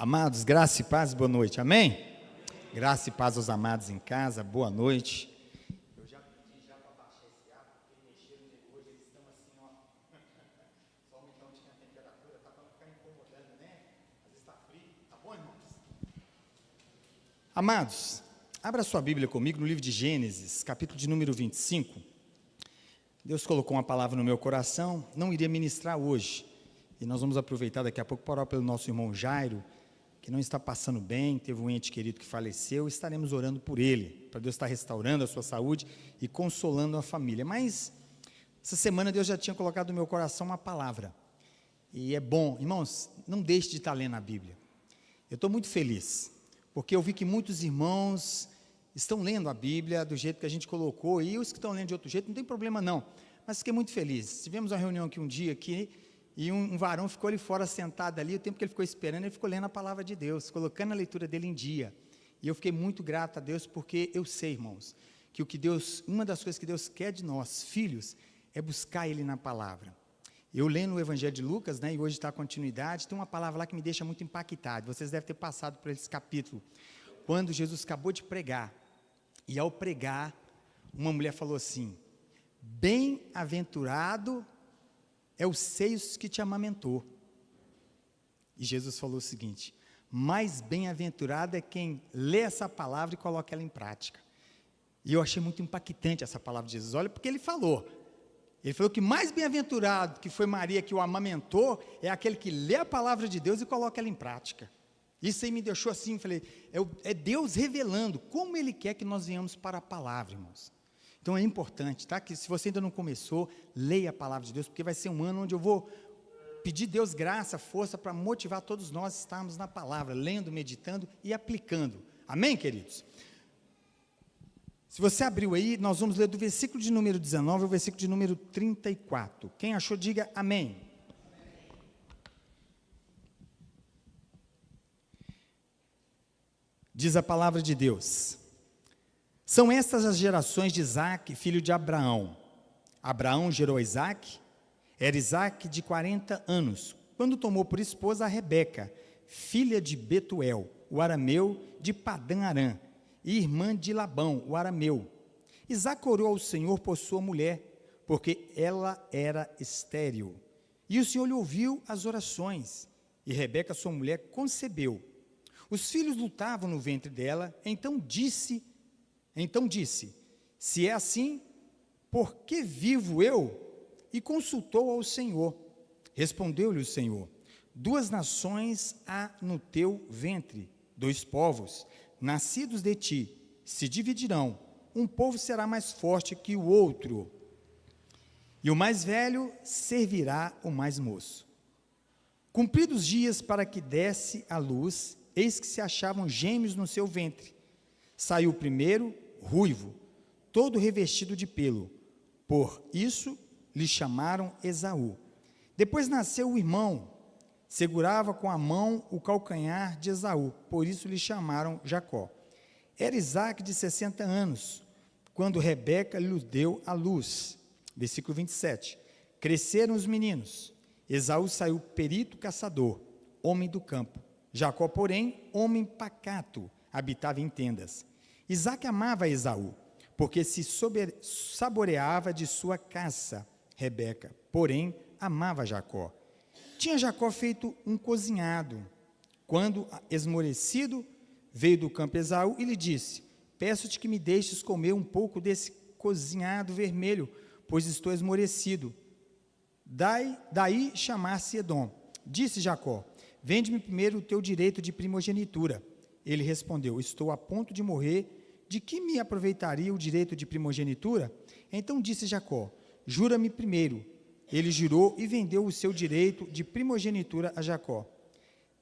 Amados, graça e paz, boa noite, amém? Graça e paz aos amados em casa, boa noite. Eu já pedi para baixar esse ar, porque mexeram hoje, eles estão assim, ó, só aumentando a temperatura, tá para não ficar incomodando, né? Às vezes está frio, tá bom, irmãos? Amados, abra sua Bíblia comigo no livro de Gênesis, capítulo de número 25. Deus colocou uma palavra no meu coração, não iria ministrar hoje, e nós vamos aproveitar daqui a pouco para orar pelo nosso irmão Jairo, que não está passando bem, teve um ente querido que faleceu, estaremos orando por ele, para Deus estar restaurando a sua saúde e consolando a família. Mas, essa semana Deus já tinha colocado no meu coração uma palavra, e é bom, irmãos, não deixe de estar lendo a Bíblia. Eu estou muito feliz, porque eu vi que muitos irmãos estão lendo a Bíblia do jeito que a gente colocou, e os que estão lendo de outro jeito, não tem problema não, mas fiquei muito feliz. Tivemos uma reunião aqui um dia, e um varão ficou ali fora sentado ali, o tempo que ele ficou esperando, ele ficou lendo a palavra de Deus, colocando a leitura dele em dia, e eu fiquei muito grato a Deus, porque eu sei, irmãos, que uma das coisas que Deus quer de nós, filhos, é buscar Ele na palavra. Eu lendo o Evangelho de Lucas, e hoje está a continuidade, tem uma palavra lá que me deixa muito impactado, vocês devem ter passado por esse capítulo, quando Jesus acabou de pregar, e ao pregar, uma mulher falou assim: bem-aventurado é os seios que te amamentou. E Jesus falou o seguinte: mais bem-aventurado é quem lê essa palavra e coloca ela em prática. E eu achei muito impactante essa palavra de Jesus. Olha, porque ele falou que mais bem-aventurado que foi Maria que o amamentou, é aquele que lê a palavra de Deus e coloca ela em prática. Isso aí me deixou assim, falei, é Deus revelando como Ele quer que nós venhamos para a palavra, irmãos. Então é importante, tá? Que se você ainda não começou, leia a palavra de Deus, porque vai ser um ano onde eu vou pedir Deus graça, força para motivar todos nós a estarmos na palavra, lendo, meditando e aplicando. Amém, queridos? Se você abriu aí, nós vamos ler do versículo de número 19 ao versículo de número 34. Quem achou, diga amém. Diz a palavra de Deus: são estas as gerações de Isaque, filho de Abraão. Abraão gerou Isaque, era Isaque de 40 anos, quando tomou por esposa a Rebeca, filha de Betuel, o arameu de Padã-Arã, e irmã de Labão, o arameu. Isaque orou ao Senhor por sua mulher, porque ela era estéril. E o Senhor lhe ouviu as orações, e Rebeca, sua mulher, concebeu. Os filhos lutavam no ventre dela, então disse, se é assim, por que vivo eu? E consultou ao Senhor. Respondeu-lhe o Senhor: 2 nações há no teu ventre, 2 povos, nascidos de ti, se dividirão, um povo será mais forte que o outro, e o mais velho servirá o mais moço. Cumpridos os dias para que desse à luz, eis que se achavam gêmeos no seu ventre. Saiu o primeiro, ruivo, todo revestido de pelo, por isso lhe chamaram Esaú. Depois nasceu o irmão, segurava com a mão o calcanhar de Esaú, por isso lhe chamaram Jacó. Era Isaque de 60 anos, quando Rebeca lhe deu a luz. Versículo 27. Cresceram os meninos, Esaú saiu perito caçador, homem do campo. Jacó, porém, homem pacato, habitava em tendas. Isaque amava Esaú, porque se saboreava de sua caça. Rebeca, porém, amava Jacó. Tinha Jacó feito um cozinhado. Quando, esmorecido, veio do campo Esaú e lhe disse: peço-te que me deixes comer um pouco desse cozinhado vermelho, pois estou esmorecido. Daí chamar-se Edom. Disse Jacó: vende-me primeiro o teu direito de primogenitura. Ele respondeu: estou a ponto de morrer, de que me aproveitaria o direito de primogenitura? Então disse Jacó: jura-me primeiro. Ele jurou e vendeu o seu direito de primogenitura a Jacó.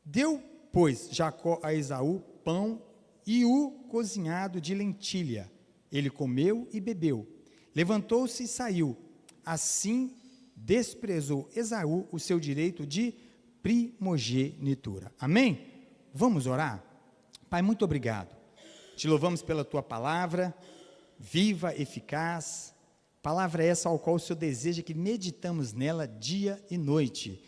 Deu, pois, Jacó a Esaú pão e o cozinhado de lentilha. Ele comeu e bebeu. Levantou-se e saiu. Assim desprezou Esaú o seu direito de primogenitura. Amém? Vamos orar? Pai, muito obrigado. Te louvamos pela tua palavra, viva, eficaz. Palavra essa ao qual o Senhor deseja que meditamos nela dia e noite.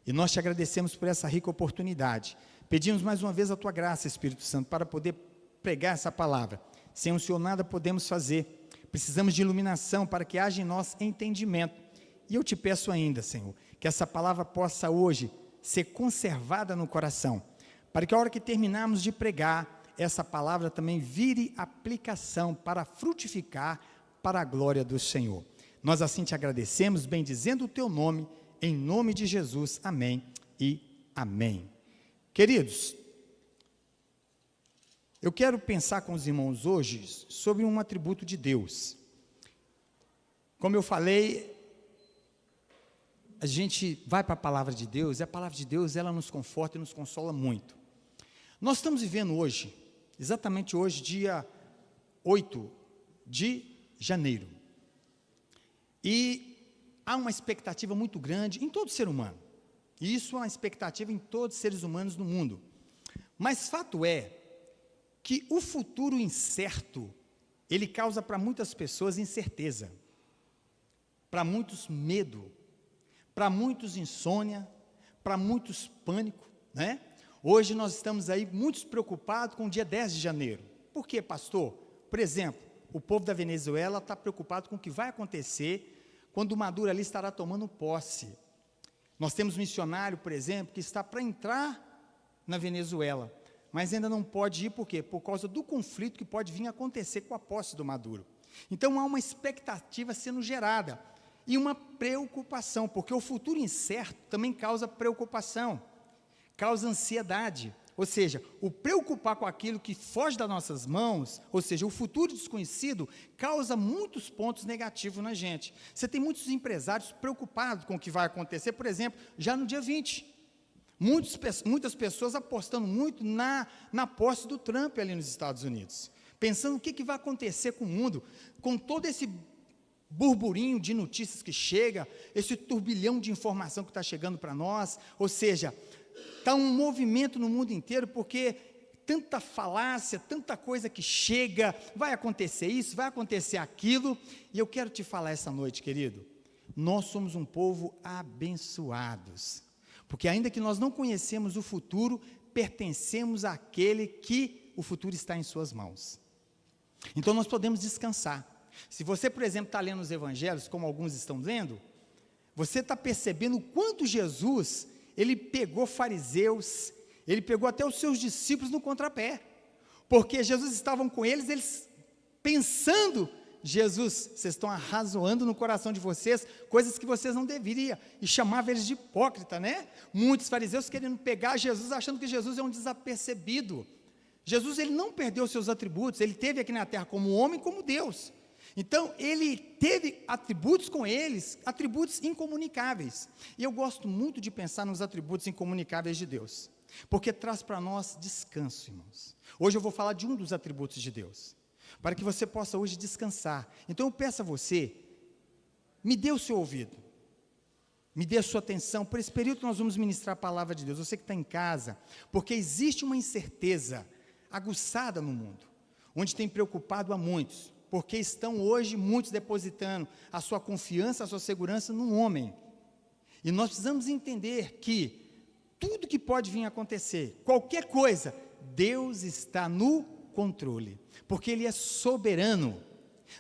E nós te agradecemos por essa rica oportunidade. Pedimos mais uma vez a tua graça, Espírito Santo, para poder pregar essa palavra. Sem o Senhor nada podemos fazer. Precisamos de iluminação para que haja em nós entendimento. E eu te peço ainda, Senhor, que essa palavra possa hoje ser conservada no coração, para que a hora que terminarmos de pregar, essa palavra também vire aplicação para frutificar para a glória do Senhor. Nós assim te agradecemos, bendizendo o teu nome, em nome de Jesus. Amém e amém. Queridos, eu quero pensar com os irmãos hoje sobre um atributo de Deus. Como eu falei, a gente vai para a palavra de Deus, e a palavra de Deus, ela nos conforta e nos consola muito. Nós estamos vivendo hoje, exatamente hoje, dia 8 de janeiro. E há uma expectativa muito grande em todo ser humano. E isso é uma expectativa em todos os seres humanos no mundo. Mas fato é que o futuro incerto, ele causa para muitas pessoas incerteza, para muitos medo, para muitos insônia, para muitos pânico, né? Hoje nós estamos aí muito preocupados com o dia 10 de janeiro. Por quê, pastor? Por exemplo, o povo da Venezuela está preocupado com o que vai acontecer quando o Maduro ali estará tomando posse. Nós temos um missionário, por exemplo, que está para entrar na Venezuela, mas ainda não pode ir, por quê? Por causa do conflito que pode vir a acontecer com a posse do Maduro. Então há uma expectativa sendo gerada, e uma preocupação, porque o futuro incerto também causa preocupação, causa ansiedade, ou seja, o preocupar com aquilo que foge das nossas mãos, ou seja, o futuro desconhecido, causa muitos pontos negativos na gente. Você tem muitos empresários preocupados com o que vai acontecer, por exemplo, já no dia 20, muitas pessoas apostando muito na posse do Trump ali nos Estados Unidos, pensando o que vai acontecer com o mundo, com todo esse burburinho de notícias que chega, esse turbilhão de informação que está chegando para nós, ou seja, está um movimento no mundo inteiro, porque tanta falácia, tanta coisa que chega, vai acontecer isso, vai acontecer aquilo, e eu quero te falar essa noite, querido, nós somos um povo abençoados, porque ainda que nós não conhecemos o futuro, pertencemos àquele que o futuro está em suas mãos, então nós podemos descansar. Se você, por exemplo, está lendo os evangelhos, como alguns estão lendo, você está percebendo o quanto Jesus, ele pegou fariseus, ele pegou até os seus discípulos no contrapé, porque Jesus estavam com eles pensando, Jesus, vocês estão arrazoando no coração de vocês, coisas que vocês não deveriam, e chamava eles de hipócrita, né? Muitos fariseus querendo pegar Jesus, achando que Jesus é um desapercebido. Jesus, ele não perdeu seus atributos, ele esteve aqui na terra como homem, como Deus. Então, ele teve atributos com eles, atributos incomunicáveis. E eu gosto muito de pensar nos atributos incomunicáveis de Deus, porque traz para nós descanso, irmãos. Hoje eu vou falar de um dos atributos de Deus, para que você possa hoje descansar. Então, eu peço a você, me dê o seu ouvido, me dê a sua atenção, por esse período que nós vamos ministrar a palavra de Deus, você que está em casa, porque existe uma incerteza aguçada no mundo, onde tem preocupado a muitos, porque estão hoje muitos depositando a sua confiança, a sua segurança no homem. E nós precisamos entender que tudo que pode vir a acontecer, qualquer coisa, Deus está no controle, porque Ele é soberano.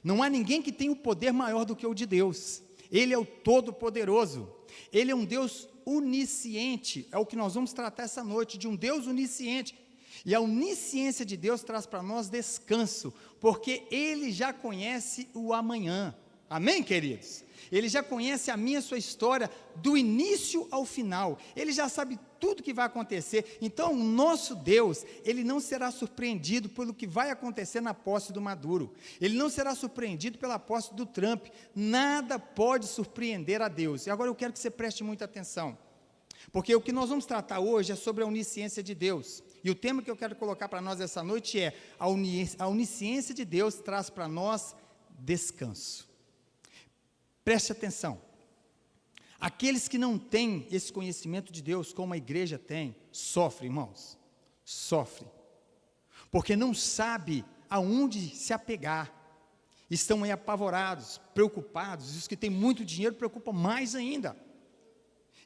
Não há ninguém que tenha um poder maior do que o de Deus. Ele é o Todo-Poderoso. Ele é um Deus onisciente, é o que nós vamos tratar essa noite, de um Deus onisciente. E a onisciência de Deus traz para nós descanso, porque Ele já conhece o amanhã, amém, queridos? Ele já conhece a minha e a sua história, do início ao final, Ele já sabe tudo que vai acontecer. Então o nosso Deus, Ele não será surpreendido pelo que vai acontecer na posse do Maduro, Ele não será surpreendido pela posse do Trump, nada pode surpreender a Deus. E agora eu quero que você preste muita atenção, porque o que nós vamos tratar hoje é sobre a onisciência de Deus. E o tema que eu quero colocar para nós essa noite é: a onisciência de Deus traz para nós descanso. Preste atenção. Aqueles que não têm esse conhecimento de Deus, como a igreja tem, sofrem, irmãos. Sofrem. Porque não sabe aonde se apegar. Estão aí apavorados, preocupados. E os que têm muito dinheiro preocupam mais ainda.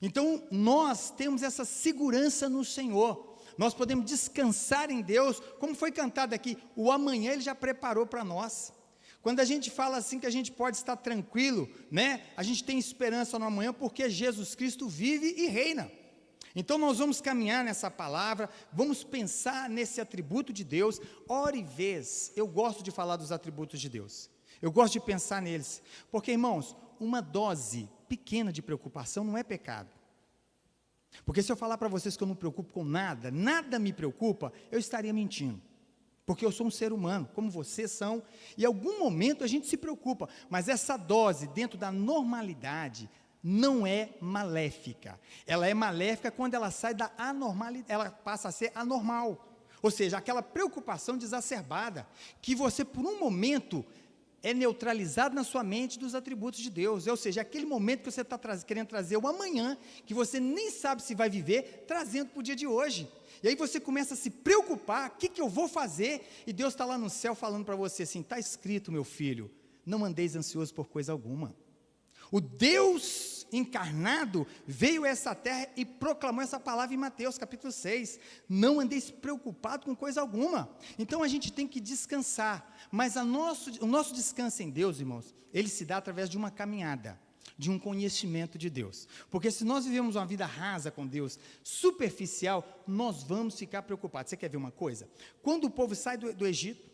Então, nós temos essa segurança no Senhor. nós podemos descansar em Deus, como foi cantado aqui, o amanhã Ele já preparou para nós. Quando a gente fala assim que a gente pode estar tranquilo, né? A gente tem esperança no amanhã, porque Jesus Cristo vive e reina. Então nós vamos caminhar nessa palavra, vamos pensar nesse atributo de Deus. Hora e vez, eu gosto de falar dos atributos de Deus, eu gosto de pensar neles, porque, irmãos, uma dose pequena de preocupação não é pecado. Porque se eu falar para vocês que eu não me preocupo com nada, nada me preocupa, eu estaria mentindo. Porque eu sou um ser humano, como vocês são, e em algum momento a gente se preocupa, mas essa dose dentro da normalidade não é maléfica. Ela é maléfica quando ela sai da anormalidade, ela passa a ser anormal. Ou seja, aquela preocupação exacerbada, que você por um momento é neutralizado na sua mente dos atributos de Deus. Ou seja, aquele momento que você está querendo trazer o amanhã, que você nem sabe se vai viver, trazendo para o dia de hoje. E aí você começa a se preocupar, o que eu vou fazer? E Deus está lá no céu falando para você assim, está escrito, meu filho, não andeis ansioso por coisa alguma. O Deus encarnado veio a essa terra e proclamou essa palavra em Mateus capítulo 6, não andeis preocupado com coisa alguma. Então a gente tem que descansar, mas o nosso descanso em Deus, irmãos, ele se dá através de uma caminhada, de um conhecimento de Deus, porque se nós vivemos uma vida rasa com Deus, superficial, nós vamos ficar preocupados. Você quer ver uma coisa? Quando o povo sai do Egito,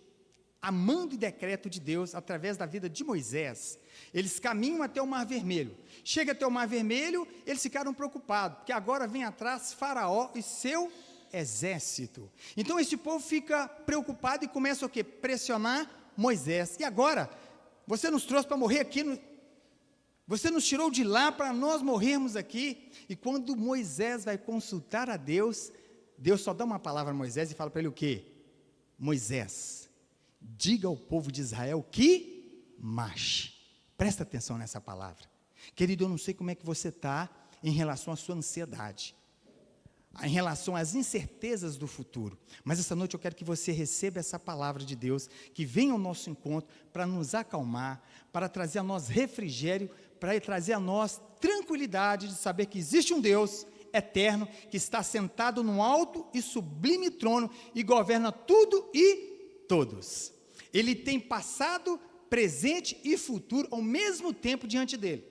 a mando e decreto de Deus, através da vida de Moisés, eles caminham até o Mar Vermelho. Chega até o Mar Vermelho, eles ficaram preocupados, porque agora vem atrás Faraó e seu exército. Então esse povo fica preocupado e começa o quê? Pressionar Moisés. E agora? Você nos trouxe para morrer aqui, você nos tirou de lá para nós morrermos aqui. E quando Moisés vai consultar a Deus, Deus só dá uma palavra a Moisés e fala para ele o quê? Moisés, diga ao povo de Israel que marche. Presta atenção nessa palavra. Querido, eu não sei como é que você está em relação à sua ansiedade, em relação às incertezas do futuro, mas essa noite eu quero que você receba essa palavra de Deus, que venha ao nosso encontro para nos acalmar, para trazer a nós refrigério, para trazer a nós tranquilidade de saber que existe um Deus eterno, que está sentado no alto e sublime trono e governa tudo e todos. Ele tem passado, presente e futuro ao mesmo tempo diante dele.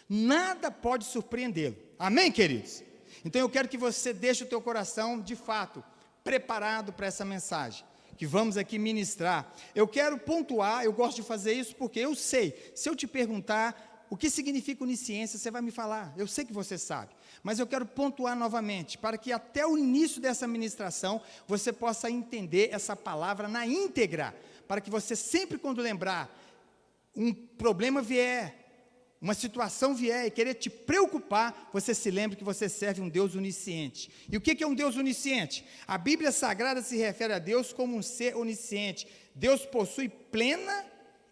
Nada pode surpreendê-lo. Amém, queridos? Então eu quero que você deixe o teu coração, de fato, preparado para essa mensagem que vamos aqui ministrar. Eu quero pontuar, eu gosto de fazer isso porque eu sei, se eu te perguntar o que significa onisciência, você vai me falar, eu sei que você sabe, mas eu quero pontuar novamente, para que até o início dessa ministração, você possa entender essa palavra na íntegra, para que você sempre quando lembrar, um problema vier, uma situação vier e querer te preocupar, você se lembre que você serve um Deus onisciente. E o que é um Deus onisciente? A Bíblia Sagrada se refere a Deus como um ser onisciente. Deus possui plena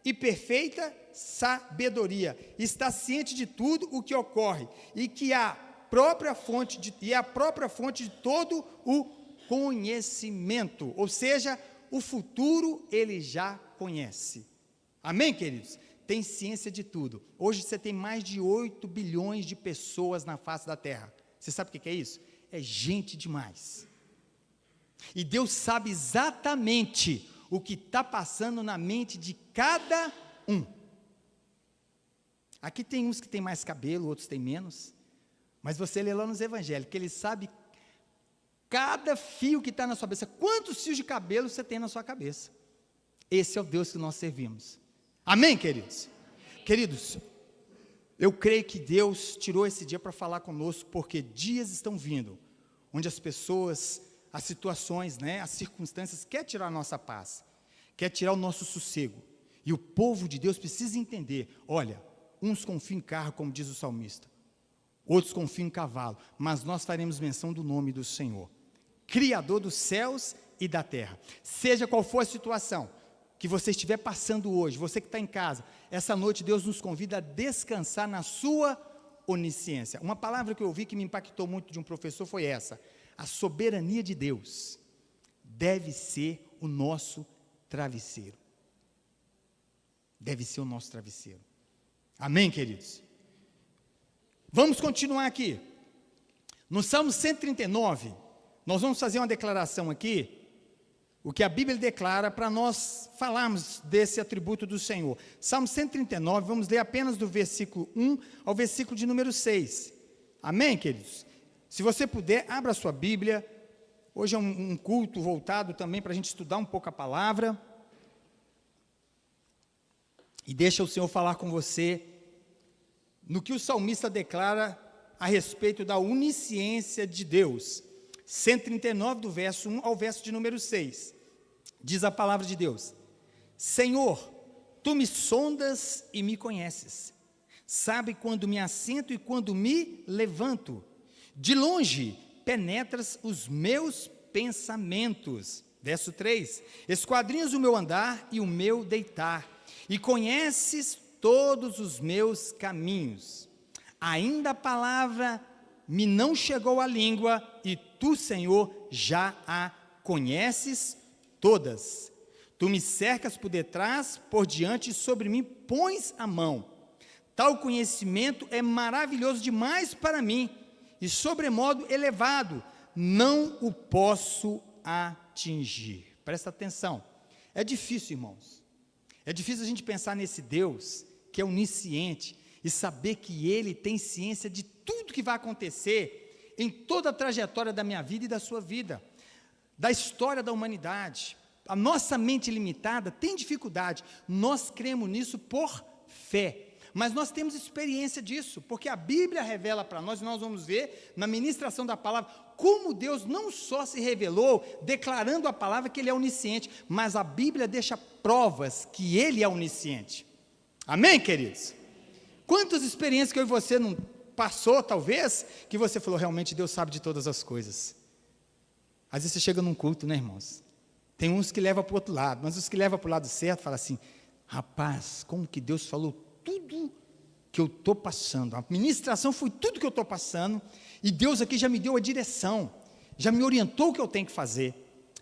e perfeita sabedoria, está ciente de tudo o que ocorre, e que é a própria fonte de todo o conhecimento, ou seja, o futuro ele já conhece. Amém, queridos? Tem ciência de tudo. Hoje você tem mais de 8 bilhões de pessoas na face da terra. Você sabe o que é isso? É gente demais. E Deus sabe exatamente o que está passando na mente de cada um. Aqui tem uns que têm mais cabelo, outros têm menos. Mas você lê lá nos evangelhos, que Ele sabe cada fio que está na sua cabeça. Quantos fios de cabelo você tem na sua cabeça? Esse é o Deus que nós servimos. Amém, queridos? Queridos, eu creio que Deus tirou esse dia para falar conosco, porque dias estão vindo, onde as pessoas, as situações, as circunstâncias, quer tirar a nossa paz, quer tirar o nosso sossego, e o povo de Deus precisa entender, olha, uns confiam em carro, como diz o salmista, outros confiam em cavalo, mas nós faremos menção do nome do Senhor, Criador dos céus e da terra. Seja qual for a situação que você estiver passando hoje, você que está em casa, essa noite Deus nos convida a descansar na sua onisciência. Uma palavra que eu ouvi que me impactou muito de um professor foi essa: a soberania de Deus deve ser o nosso travesseiro. Deve ser o nosso travesseiro. Amém, queridos? Vamos continuar aqui. No Salmo 139, nós vamos fazer uma declaração aqui, o que a Bíblia declara para nós falarmos desse atributo do Senhor. Salmo 139, vamos ler apenas do versículo 1 ao versículo de número 6. Amém, queridos? Se você puder, abra a sua Bíblia. Hoje é um culto voltado também para a gente estudar um pouco a palavra. E deixa o Senhor falar com você no que o salmista declara a respeito da onisciência de Deus. 139, do verso 1 ao verso de número 6. Diz a palavra de Deus: Senhor, tu me sondas e me conheces. Sabe quando me assento e quando me levanto. De longe penetras os meus pensamentos. Verso 3. Esquadrinhas o meu andar e o meu deitar, e conheces todos os meus caminhos. Ainda a palavra me não chegou à língua, e tu, Senhor, já a conheces todas. Tu me cercas por detrás, por diante, e sobre mim pões a mão. Tal conhecimento é maravilhoso demais para mim, e sobremodo elevado, não o posso atingir. Presta atenção, é difícil, irmãos, é difícil a gente pensar nesse Deus, que é onisciente, e saber que Ele tem ciência de tudo que vai acontecer em toda a trajetória da minha vida e da sua vida, da história da humanidade. A nossa mente limitada tem dificuldade, nós cremos nisso por fé, mas nós temos experiência disso, porque a Bíblia revela para nós, e nós vamos ver na ministração da palavra, como Deus não só se revelou, declarando a palavra que Ele é onisciente, mas a Bíblia deixa provas que Ele é onisciente. Amém, queridos? Quantas experiências que eu e você não passou, talvez, que você falou, realmente Deus sabe de todas as coisas. Às vezes você chega num culto, né, irmãos? Tem uns que levam para o outro lado, mas os que levam para o lado certo, falam assim, rapaz, como que Deus falou tudo que eu estou passando, a ministração foi tudo que eu estou passando, e Deus aqui já me deu a direção, já me orientou o que eu tenho que fazer.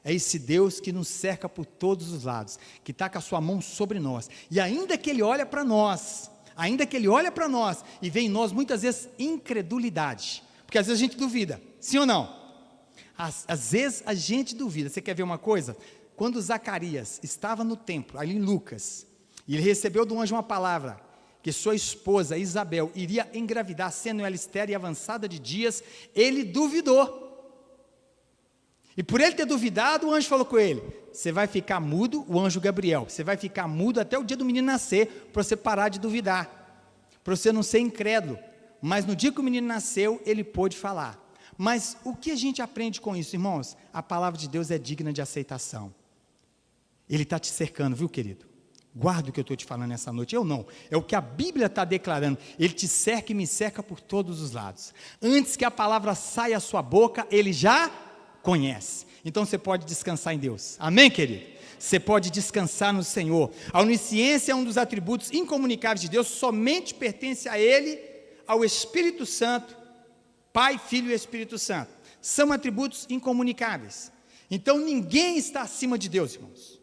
É esse Deus que nos cerca por todos os lados, que está com a sua mão sobre nós, e ainda que Ele olha para nós, e vê em nós muitas vezes incredulidade, porque às vezes a gente duvida, sim ou não? Às vezes a gente duvida. Você quer ver uma coisa? Quando Zacarias estava no templo, ali em Lucas, e ele recebeu do anjo uma palavra, que sua esposa Isabel iria engravidar, sendo ela estéril e avançada de dias, ele duvidou, e por ele ter duvidado, o anjo falou com ele, você vai ficar mudo, o anjo Gabriel, você vai ficar mudo até o dia do menino nascer, para você parar de duvidar, para você não ser incrédulo. Mas no dia que o menino nasceu, ele pôde falar. Mas o que a gente aprende com isso, irmãos? A palavra de Deus é digna de aceitação. Ele está te cercando, viu, querido? Guarda o que eu estou te falando nessa noite, eu não, é o que a Bíblia está declarando. Ele te cerca e me cerca por todos os lados. Antes que a palavra saia da sua boca, Ele já conhece. Então você pode descansar em Deus. Amém, querido? Você pode descansar no Senhor. A onisciência é um dos atributos incomunicáveis de Deus, somente pertence a Ele, ao Espírito Santo, Pai, Filho e Espírito Santo. São atributos incomunicáveis. Então ninguém está acima de Deus, irmãos.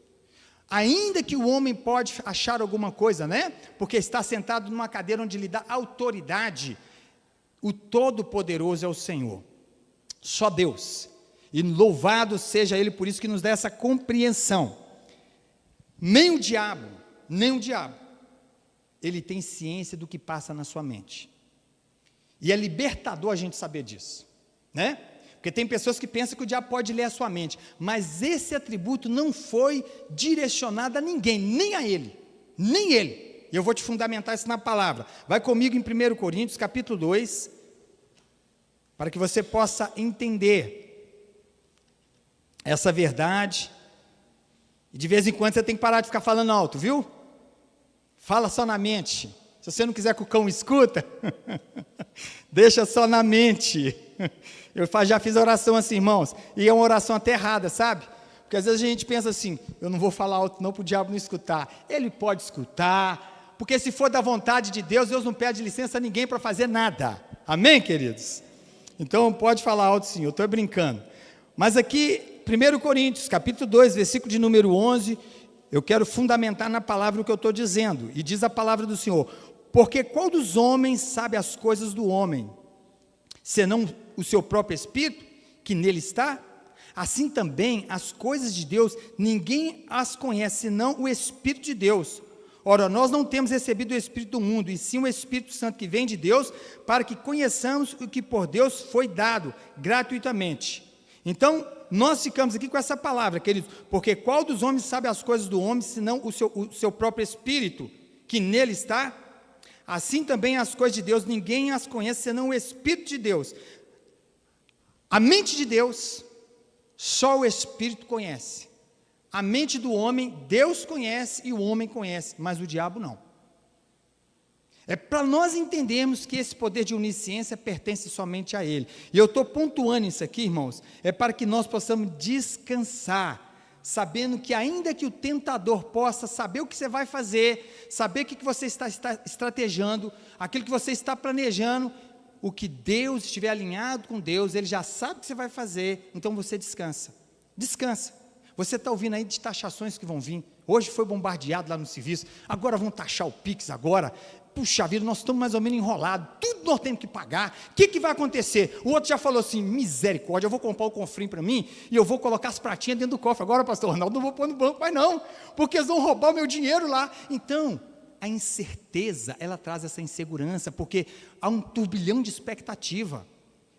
Ainda que o homem pode achar alguma coisa, né? Porque está sentado numa cadeira onde lhe dá autoridade, o Todo-Poderoso é o Senhor. Só Deus. E louvado seja Ele por isso que nos dá essa compreensão. Nem o diabo, ele tem ciência do que passa na sua mente. E é libertador a gente saber disso, né? Porque tem pessoas que pensam que o diabo pode ler a sua mente, mas esse atributo não foi direcionado a ninguém, nem a ele, nem ele. E eu vou te fundamentar isso na palavra. Vai comigo em 1 Coríntios, capítulo 2, para que você possa entender essa verdade. E de vez em quando você tem que parar de ficar falando alto, viu? Fala só na mente. Se você não quiser que o cão escuta, deixa só na mente. Eu já fiz a oração assim, irmãos, e é uma oração até errada, sabe? Porque às vezes a gente pensa assim, eu não vou falar alto não para o diabo não escutar. Ele pode escutar, porque se for da vontade de Deus, Deus não pede licença a ninguém para fazer nada. Amém, queridos? Então pode falar alto sim, eu estou brincando. Mas aqui, 1 Coríntios, capítulo 2, versículo de número 11, eu quero fundamentar na palavra o que eu estou dizendo. E diz a palavra do Senhor, porque qual dos homens sabe as coisas do homem, senão o seu próprio espírito, que nele está? Assim também, as coisas de Deus, ninguém as conhece, senão o Espírito de Deus. Ora, nós não temos recebido o Espírito do mundo, e sim o Espírito Santo que vem de Deus, para que conheçamos o que por Deus foi dado, gratuitamente. Então, nós ficamos aqui com essa palavra, queridos, porque qual dos homens sabe as coisas do homem, senão o seu próprio Espírito, que nele está? Assim também as coisas de Deus, ninguém as conhece, senão o Espírito de Deus. A mente de Deus, só o Espírito conhece. A mente do homem, Deus conhece e o homem conhece, mas o diabo não. É para nós entendermos que esse poder de onisciência pertence somente a Ele. E eu estou pontuando isso aqui, irmãos, é para que nós possamos descansar, sabendo que ainda que o tentador possa saber o que você vai fazer, saber o que você está estrategiando, aquilo que você está planejando, o que Deus estiver alinhado com Deus, Ele já sabe o que você vai fazer, então você descansa. Descansa. Você está ouvindo aí de taxações que vão vir. Hoje foi bombardeado lá no serviço, agora vão taxar o Pix agora. Puxa vida, nós estamos mais ou menos enrolados, tudo nós temos que pagar. O que vai acontecer? O outro já falou assim, misericórdia, eu vou comprar o cofrinho para mim e eu vou colocar as pratinhas dentro do cofre. Agora, pastor Ronaldo, não vou pôr no banco, mas não, porque eles vão roubar o meu dinheiro lá. Então, a incerteza, ela traz essa insegurança, porque há um turbilhão de expectativa,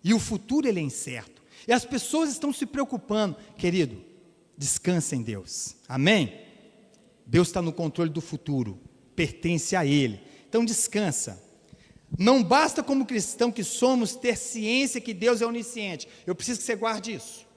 e o futuro ele é incerto, e as pessoas estão se preocupando. Querido, descansa em Deus, amém? Deus está no controle do futuro, pertence a Ele, então descansa. Não basta como cristão que somos ter ciência que Deus é onisciente, eu preciso que você guarde isso.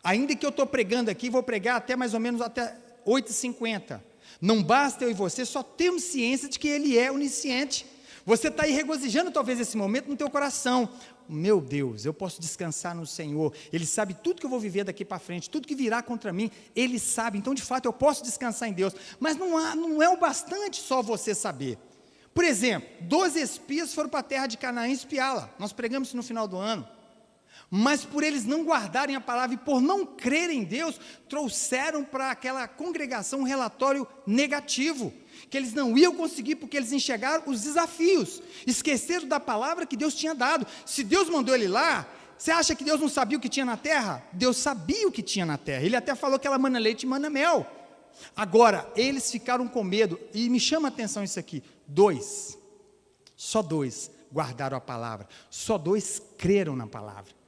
Ainda que eu estou pregando aqui, vou pregar até mais ou menos até 8h50, não basta eu e você só termos ciência de que Ele é onisciente. Você está aí regozijando talvez esse momento no teu coração. Meu Deus, eu posso descansar no Senhor, Ele sabe tudo que eu vou viver daqui para frente, tudo que virá contra mim, Ele sabe, então de fato eu posso descansar em Deus, mas não é o bastante só você saber. Por exemplo, 12 espias foram para a terra de Canaã espiá-la, nós pregamos isso no final do ano, mas por eles não guardarem a palavra e por não crerem em Deus, trouxeram para aquela congregação um relatório negativo, que eles não iam conseguir porque eles enxergaram os desafios, esqueceram da palavra que Deus tinha dado. Se Deus mandou ele lá, você acha que Deus não sabia o que tinha na terra? Deus sabia o que tinha na terra, Ele até falou que ela mana leite e mana mel. Agora, eles ficaram com medo, e me chama a atenção isso aqui, só dois guardaram a palavra, só 2 creram na palavra.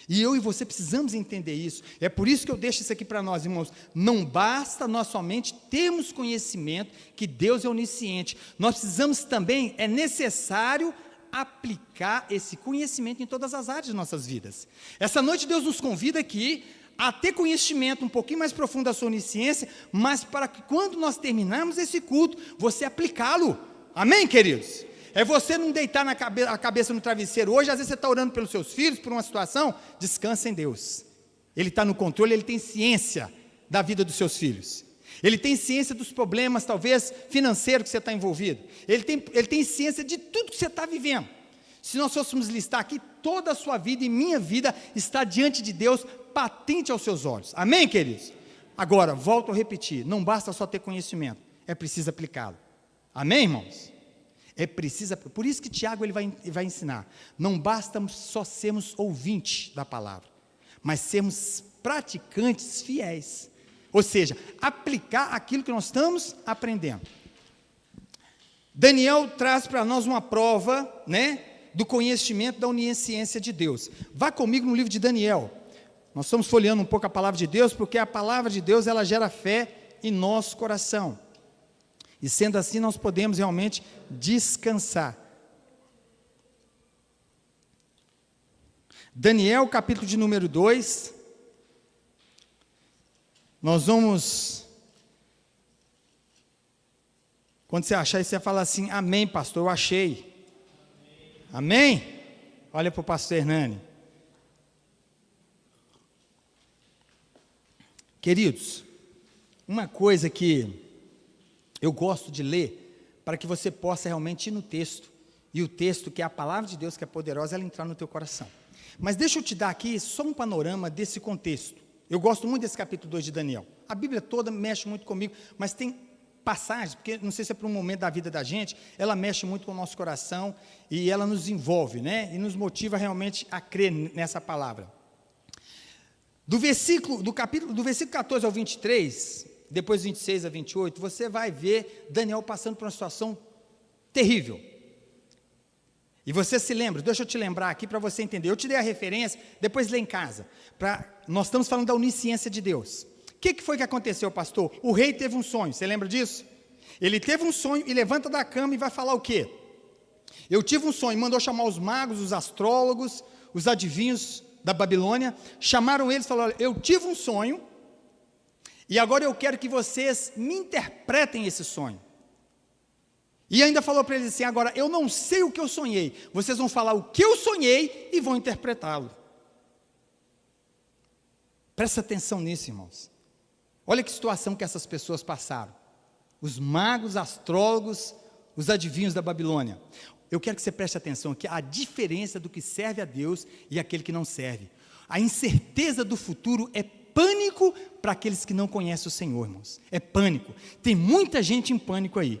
E eu e você precisamos entender isso. É por isso que eu deixo isso aqui para nós, irmãos. Não basta nós somente termos conhecimento que Deus é onisciente. Nós precisamos também, é necessário aplicar esse conhecimento em todas as áreas de nossas vidas. Essa noite Deus nos convida aqui a ter conhecimento um pouquinho mais profundo da sua onisciência, mas para que quando nós terminarmos esse culto, você aplicá-lo. Amém, queridos? É você não deitar a cabeça no travesseiro hoje, às vezes você está orando pelos seus filhos, por uma situação, descansa em Deus. Ele está no controle, Ele tem ciência da vida dos seus filhos. Ele tem ciência dos problemas, talvez, financeiros que você está envolvido. Ele tem ciência de tudo que você está vivendo. Se nós fôssemos listar aqui, toda a sua vida e minha vida está diante de Deus, patente aos seus olhos. Amém, queridos? Agora, volto a repetir, não basta só ter conhecimento, é preciso aplicá-lo. Amém, irmãos? É preciso, por isso que Tiago ele vai ensinar, não basta só sermos ouvintes da palavra, mas sermos praticantes fiéis, ou seja, aplicar aquilo que nós estamos aprendendo. Daniel traz para nós uma prova, do conhecimento da onisciência de Deus. Vá comigo no livro de Daniel, nós estamos folheando um pouco a palavra de Deus, porque a palavra de Deus ela gera fé em nosso coração. E sendo assim, nós podemos realmente descansar. Daniel, capítulo de número 2. Nós vamos... Quando você achar isso, você vai falar assim, amém, pastor, eu achei. Amém? Olha para o pastor Hernani. Queridos, uma coisa que eu gosto de ler, para que você possa realmente ir no texto, e o texto que é a palavra de Deus, que é poderosa, ela entrar no teu coração. Mas deixa eu te dar aqui só um panorama desse contexto. Eu gosto muito desse capítulo 2 de Daniel. A Bíblia toda mexe muito comigo, mas tem passagens, porque não sei se é para um momento da vida da gente, ela mexe muito com o nosso coração, e ela nos envolve, e nos motiva realmente a crer nessa palavra. Do versículo 14 ao 23, depois 26 a 28, você vai ver Daniel passando por uma situação terrível. E você se lembra, deixa eu te lembrar aqui para você entender. Eu te dei a referência, depois lê em casa. Nós estamos falando da onisciência de Deus. O que foi que aconteceu, pastor? O rei teve um sonho, você lembra disso? Ele teve um sonho e levanta da cama e vai falar o quê? Eu tive um sonho, mandou chamar os magos, os astrólogos, os adivinhos da Babilônia, chamaram eles e falaram: eu tive um sonho, e agora eu quero que vocês me interpretem esse sonho. E ainda falou para eles assim: agora eu não sei o que eu sonhei, vocês vão falar o que eu sonhei e vão interpretá-lo. Presta atenção nisso, irmãos. Olha que situação que essas pessoas passaram. Os magos, astrólogos, os adivinhos da Babilônia. Eu quero que você preste atenção aqui, a diferença do que serve a Deus e aquele que não serve. A incerteza do futuro é pânico para aqueles que não conhecem o Senhor, irmãos. É pânico. Tem muita gente em pânico aí.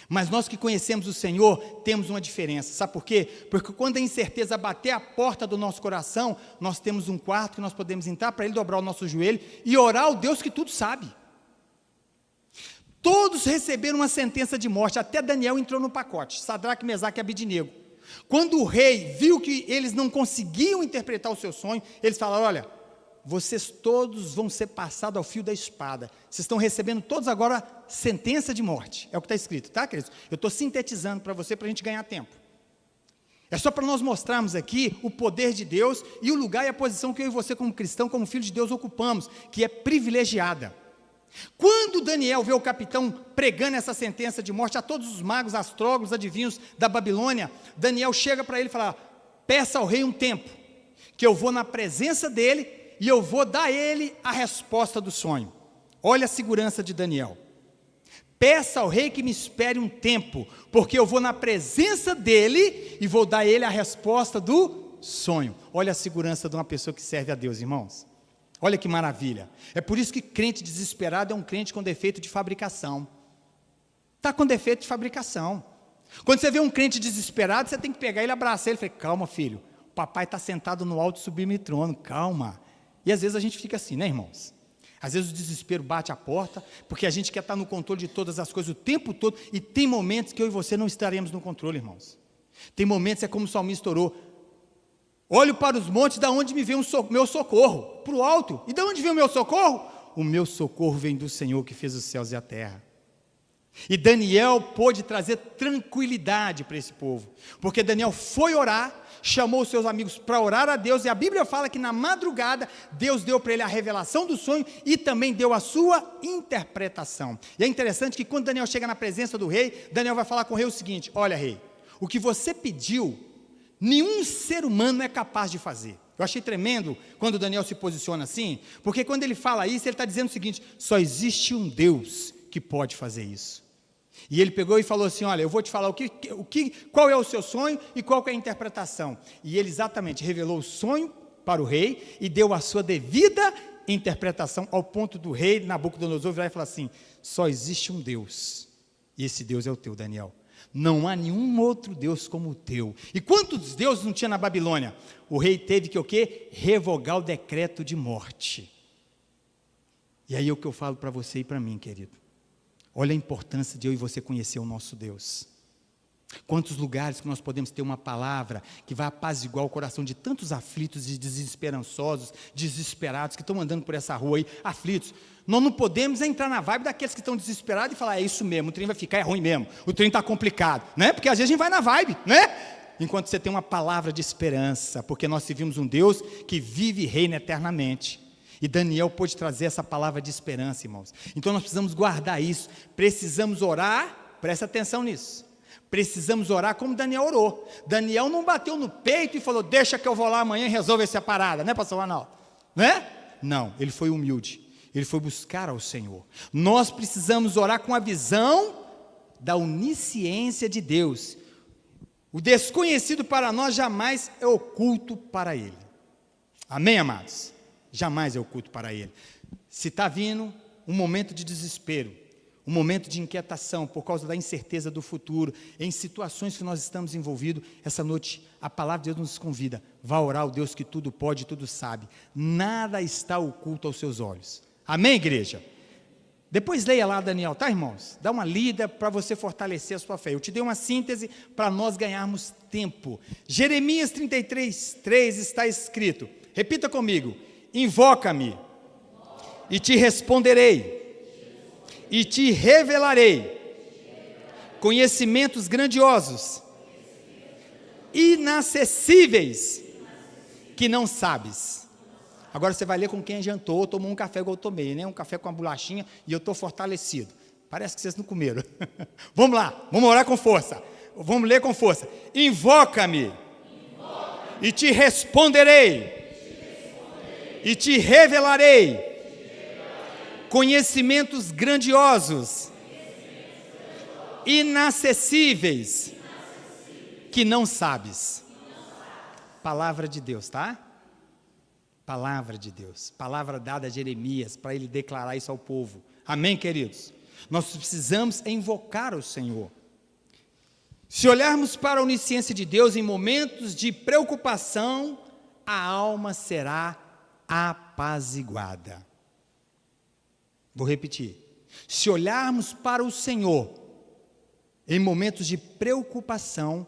Mas nós que conhecemos o Senhor, temos uma diferença. Sabe por quê? Porque quando a incerteza bater a porta do nosso coração, nós temos um quarto que nós podemos entrar para Ele, dobrar o nosso joelho e orar ao Deus que tudo sabe. Todos receberam uma sentença de morte, até Daniel entrou no pacote, Sadraque, Mesaque e Abednego. Quando o rei viu que eles não conseguiam interpretar o seu sonho, eles falaram: olha, vocês todos vão ser passados ao fio da espada, vocês estão recebendo todos agora sentença de morte, é o que está escrito, tá, queridos? Eu estou sintetizando para você, para a gente ganhar tempo. É só para nós mostrarmos aqui o poder de Deus e o lugar e a posição que eu e você como cristão, como filho de Deus ocupamos, que é privilegiada. Quando Daniel vê o capitão pregando essa sentença de morte a todos os magos, astrólogos, adivinhos da Babilônia, Daniel chega para ele e fala: peça ao rei um tempo, que eu vou na presença dele e eu vou dar a ele a resposta do sonho. Olha a segurança de Daniel. Peça ao rei que me espere um tempo, porque eu vou na presença dele e vou dar a ele a resposta do sonho. Olha a segurança de uma pessoa que serve a Deus, irmãos. Olha que maravilha. É por isso que crente desesperado é um crente com defeito de fabricação. Está com defeito de fabricação. Quando você vê um crente desesperado, você tem que pegar ele, abraçar ele e falar: calma, filho, o papai está sentado no alto e sublime trono, calma. E às vezes a gente fica assim, né, irmãos? Às vezes o desespero bate a porta, porque a gente quer estar no controle de todas as coisas o tempo todo, e tem momentos que eu e você não estaremos no controle, irmãos. Tem momentos, é como o salmista orou: olho para os montes, da onde me vem meu socorro? Para o alto. E da onde vem o meu socorro? O meu socorro vem do Senhor que fez os céus e a terra. E Daniel pôde trazer tranquilidade para esse povo, porque Daniel foi orar, chamou os seus amigos para orar a Deus, e a Bíblia fala que na madrugada, Deus deu para ele a revelação do sonho, e também deu a sua interpretação. E é interessante que quando Daniel chega na presença do rei, Daniel vai falar com o rei o seguinte: olha, rei, o que você pediu, nenhum ser humano é capaz de fazer. Eu achei tremendo quando Daniel se posiciona assim, porque quando ele fala isso, ele está dizendo o seguinte: só existe um Deus que pode fazer isso. E ele pegou e falou assim: olha, eu vou te falar qual é o seu sonho e qual que é a interpretação. E ele exatamente revelou o sonho para o rei e deu a sua devida interpretação, ao ponto do rei Nabucodonosor virar e falar assim: só existe um Deus, e esse Deus é o teu, Daniel. Não há nenhum outro Deus como o teu. E quantos deuses não tinha na Babilônia? O rei teve que o quê? Revogar o decreto de morte. E aí é o que eu falo para você e para mim, querido. Olha a importância de eu e você conhecer o nosso Deus. Quantos lugares que nós podemos ter uma palavra que vai apaziguar o coração de tantos aflitos e desesperançosos, desesperados, que estão andando por essa rua aí, aflitos. Nós não podemos entrar na vibe daqueles que estão desesperados e falar: é isso mesmo, o trem vai ficar, é ruim mesmo, o trem está complicado, né? Porque às vezes a gente vai na vibe, né? Enquanto você tem uma palavra de esperança, porque nós servimos um Deus que vive e reina eternamente. E Daniel pôde trazer essa palavra de esperança, irmãos. Então nós precisamos guardar isso, precisamos orar, presta atenção nisso. Precisamos orar como Daniel orou. Daniel não bateu no peito e falou: deixa que eu vou lá amanhã e resolvo essa parada, né, pastor Ronaldo? Né? Não, ele foi humilde, ele foi buscar ao Senhor. Nós precisamos orar com a visão da onisciência de Deus. O desconhecido para nós jamais é oculto para Ele. Amém, amados? Jamais é oculto para Ele. Se está vindo um momento de desespero, um momento de inquietação por causa da incerteza do futuro, em situações que nós estamos envolvidos, essa noite a palavra de Deus nos convida, vá orar ao Deus que tudo pode, tudo sabe, nada está oculto aos seus olhos. Amém, igreja? Depois leia lá, Daniel, tá, irmãos? Dá uma lida para você fortalecer a sua fé. Eu te dei uma síntese para nós ganharmos tempo. Jeremias 33, 3 está escrito, repita comigo, invoca-me e te responderei, e te revelarei conhecimentos grandiosos, inacessíveis, que não sabes. Agora você vai ler com quem jantou, tomou um café igual eu tomei, né? Um café com uma bolachinha, e eu estou fortalecido. Parece que vocês não comeram. Vamos lá, vamos orar com força. Vamos ler com força. Invoca-me, e te responderei, e te revelarei conhecimentos grandiosos, inacessíveis, que não sabes. Palavra de Deus, tá? Palavra de Deus, palavra dada a Jeremias, para ele declarar isso ao povo. Amém, queridos? Nós precisamos invocar o Senhor. Se olharmos para a onisciência de Deus em momentos de preocupação, a alma será apaziguada. Vou repetir. Se olharmos para o Senhor em momentos de preocupação,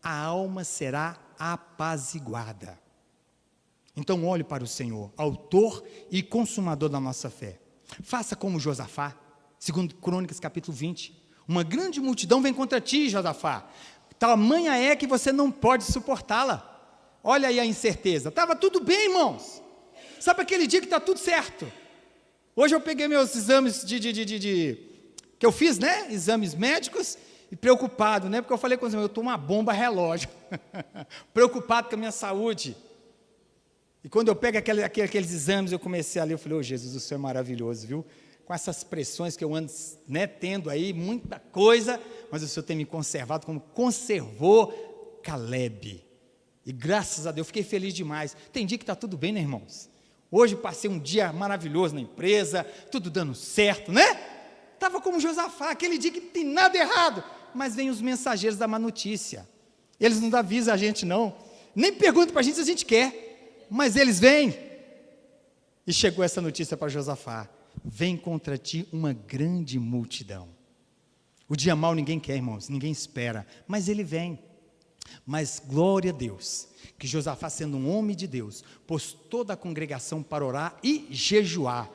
a alma será apaziguada. Então olhe para o Senhor, autor e consumador da nossa fé. Faça como Josafá, segundo Crônicas capítulo 20. Uma grande multidão vem contra ti, Josafá. Tamanha é que você não pode suportá-la. Olha aí a incerteza. Estava tudo bem, irmãos. Sabe aquele dia que está tudo certo? Hoje eu peguei meus exames que eu fiz, né? Exames médicos, e preocupado, né? Porque eu falei com os meus, eu estou uma bomba relógio. Preocupado com a minha saúde. E quando eu pego aqueles exames, eu comecei a ler, eu falei, Jesus, o Senhor é maravilhoso, viu? Com essas pressões que eu ando, né, tendo aí, muita coisa, mas o Senhor tem me conservado como conservou Caleb. E graças a Deus, fiquei feliz demais. Tem dia que está tudo bem, né, irmãos? Hoje passei um dia maravilhoso na empresa, tudo dando certo, né? Estava como Josafá, aquele dia que não tem nada errado, mas vem os mensageiros da má notícia. Eles não avisam a gente não, nem perguntam para a gente se a gente quer, mas eles vêm. E chegou essa notícia para Josafá, vem contra ti uma grande multidão. O dia mau ninguém quer, irmãos, ninguém espera, mas ele vem. Mas glória a Deus, que Josafá, sendo um homem de Deus, pôs toda a congregação para orar e jejuar.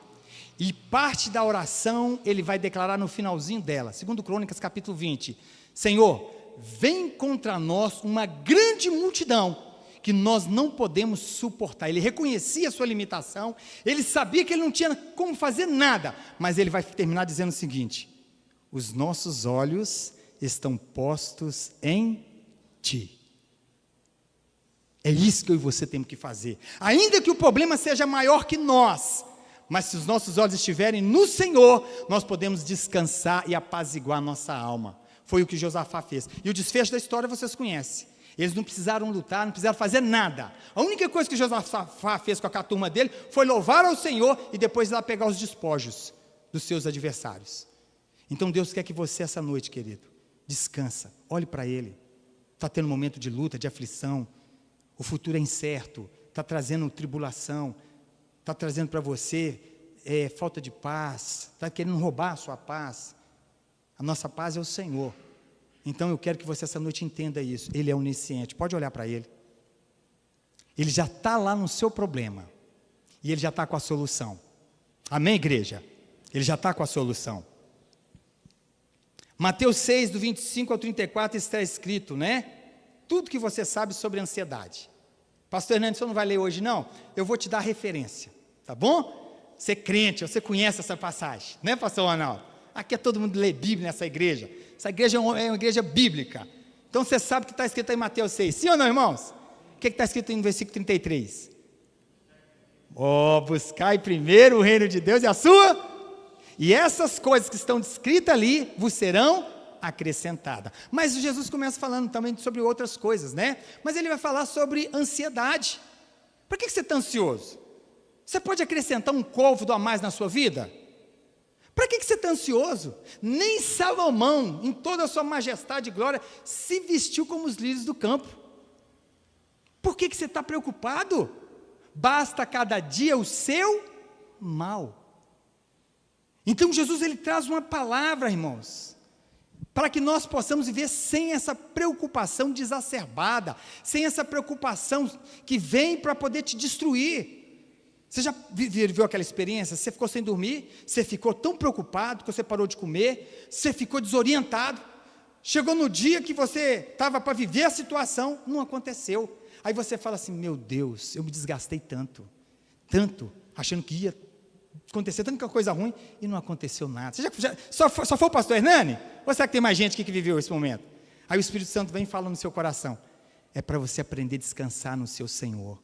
E parte da oração ele vai declarar no finalzinho dela, segundo Crônicas capítulo 20, Senhor, vem contra nós uma grande multidão, que nós não podemos suportar. Ele reconhecia a sua limitação, ele sabia que ele não tinha como fazer nada, mas ele vai terminar dizendo o seguinte, os nossos olhos estão postos em ti. É isso que eu e você temos que fazer, ainda que o problema seja maior que nós, mas se os nossos olhos estiverem no Senhor, nós podemos descansar e apaziguar a nossa alma. Foi o que Josafá fez, e o desfecho da história vocês conhecem, eles não precisaram lutar, não precisaram fazer nada, a única coisa que Josafá fez com a turma dele, foi louvar ao Senhor, e depois ir lá pegar os despojos dos seus adversários. Então Deus quer que você essa noite, querido, descansa, olhe para Ele, está tendo um momento de luta, de aflição, o futuro é incerto, está trazendo tribulação, está trazendo para você falta de paz, está querendo roubar a sua paz. A nossa paz é o Senhor. Então eu quero que você essa noite entenda isso. Ele é onisciente, pode olhar para Ele. Ele já está lá no seu problema, e Ele já está com a solução. Amém, igreja? Ele já está com a solução. Mateus 6, do 25 ao 34, está escrito, né? Tudo que você sabe sobre ansiedade. Pastor Hernandes, você não vai ler hoje não? Eu vou te dar referência, tá bom? Você é crente, você conhece essa passagem, né, pastor Ronaldo? Aqui é todo mundo lê Bíblia nessa igreja. Essa igreja é uma igreja bíblica. Então você sabe o que está escrito em Mateus 6, sim ou não, irmãos? O que está escrito no versículo 33? Buscai primeiro o reino de Deus e a sua, e essas coisas que estão descritas ali vos serão acrescentada. Mas Jesus começa falando também sobre outras coisas, né? Mas ele vai falar sobre ansiedade. Por que você está ansioso? Você pode acrescentar um côvado a mais na sua vida? Para que você está ansioso? Nem Salomão, em toda a sua majestade e glória, se vestiu como os lírios do campo. Por que você está preocupado? Basta cada dia o seu mal. Então Jesus, ele traz uma palavra, irmãos, para que nós possamos viver sem essa preocupação desacerbada, sem essa preocupação que vem para poder te destruir. Você já viveu aquela experiência? Você ficou sem dormir, você ficou tão preocupado que você parou de comer, você ficou desorientado, chegou no dia que você estava para viver a situação, não aconteceu. Aí você fala assim, meu Deus, eu me desgastei tanto, achando que ia acontecer tanta coisa ruim, e não aconteceu nada. Você só foi o pastor Hernani? Ou será que tem mais gente aqui que viveu esse momento? Aí o Espírito Santo vem e fala no seu coração, é para você aprender a descansar no seu Senhor.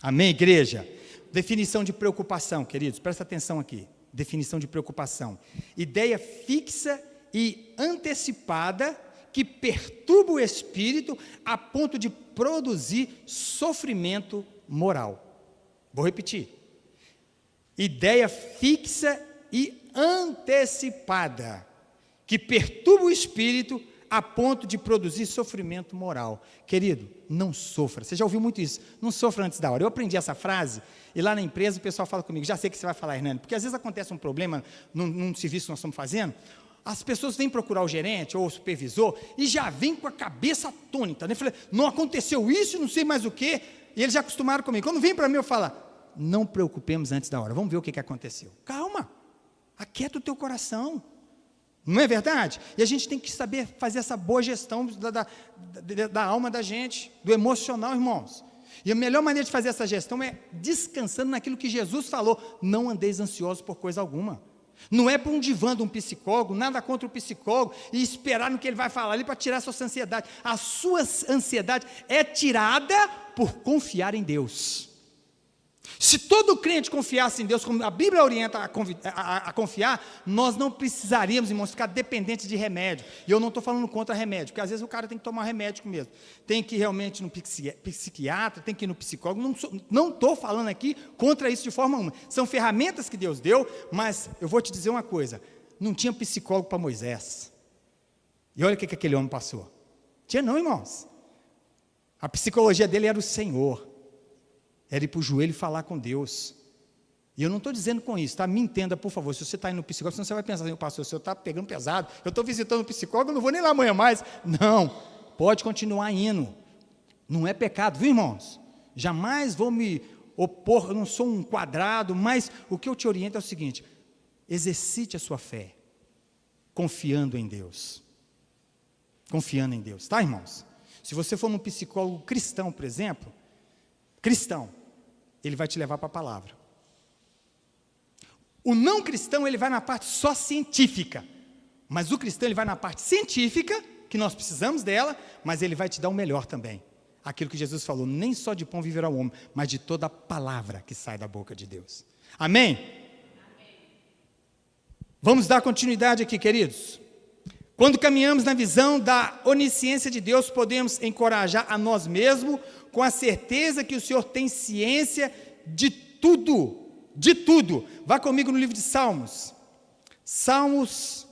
Amém, igreja? Definição de preocupação, queridos, presta atenção aqui. Definição de preocupação: ideia fixa e antecipada que perturba o espírito a ponto de produzir sofrimento moral. Vou repetir. Ideia fixa e antecipada que perturba o espírito a ponto de produzir sofrimento moral. Querido, não sofra. Você já ouviu muito isso? Não sofra antes da hora. Eu aprendi essa frase e lá na empresa o pessoal fala comigo, já sei o que você vai falar, Hernani, porque às vezes acontece um problema num serviço que nós estamos fazendo, as pessoas vêm procurar o gerente ou o supervisor e já vêm com a cabeça atônita, né? Falei, não aconteceu isso, não sei mais o quê, e eles já acostumaram comigo. Quando vem para mim, eu falo, não preocupemos antes da hora, vamos ver o que aconteceu. Calma, aquieta o teu coração. Não é verdade? E a gente tem que saber fazer essa boa gestão da alma da gente, do emocional, irmãos. E a melhor maneira de fazer essa gestão é descansando naquilo que Jesus falou, não andeis ansiosos por coisa alguma. Não é para um divã de um psicólogo, nada contra o psicólogo, e esperar no que ele vai falar ali para tirar a sua ansiedade. A sua ansiedade é tirada por confiar em Deus. Se todo crente confiasse em Deus, como a Bíblia orienta a confiar, nós não precisaríamos, irmãos, ficar dependentes de remédio. E eu não estou falando contra remédio, porque às vezes o cara tem que tomar remédio mesmo. Tem que ir realmente no psiquiatra, tem que ir no psicólogo. Não estou falando aqui contra isso de forma alguma. São ferramentas que Deus deu, mas eu vou te dizer uma coisa, não tinha psicólogo para Moisés. E olha o que aquele homem passou. Tinha não, irmãos. A psicologia dele era o Senhor. Era ir para o joelho e falar com Deus. E eu não estou dizendo com isso, tá? Me entenda, por favor. Se você está indo no psicólogo, senão você vai pensar assim, pastor, o senhor está pegando pesado, eu estou visitando o psicólogo, eu não vou nem lá amanhã mais. Não, pode continuar indo. Não é pecado, viu, irmãos? Jamais vou me opor, eu não sou um quadrado, mas o que eu te oriento é o seguinte, exercite a sua fé, confiando em Deus. Confiando em Deus, tá, irmãos? Se você for num psicólogo cristão, por exemplo, ele vai te levar para a palavra. O não cristão, ele vai na parte só científica, mas o cristão, ele vai na parte científica, que nós precisamos dela, mas ele vai te dar o melhor também. Aquilo que Jesus falou, nem só de pão viverá o homem, mas de toda a palavra que sai da boca de Deus. Amém? Amém. Vamos dar continuidade aqui, queridos. Quando caminhamos na visão da onisciência de Deus, podemos encorajar a nós mesmos com a certeza que o Senhor tem ciência de tudo, de tudo. Vá comigo no livro de Salmos. Salmos,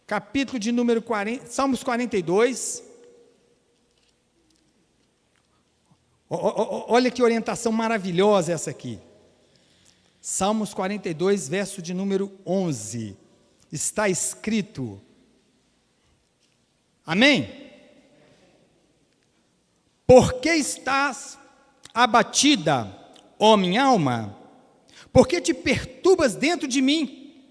capítulo de número 40, Salmos 42. Olha que orientação maravilhosa essa aqui. Salmos 42, verso de número 11. Está escrito... Amém? Por que estás abatida, ó minha alma? Por que te perturbas dentro de mim?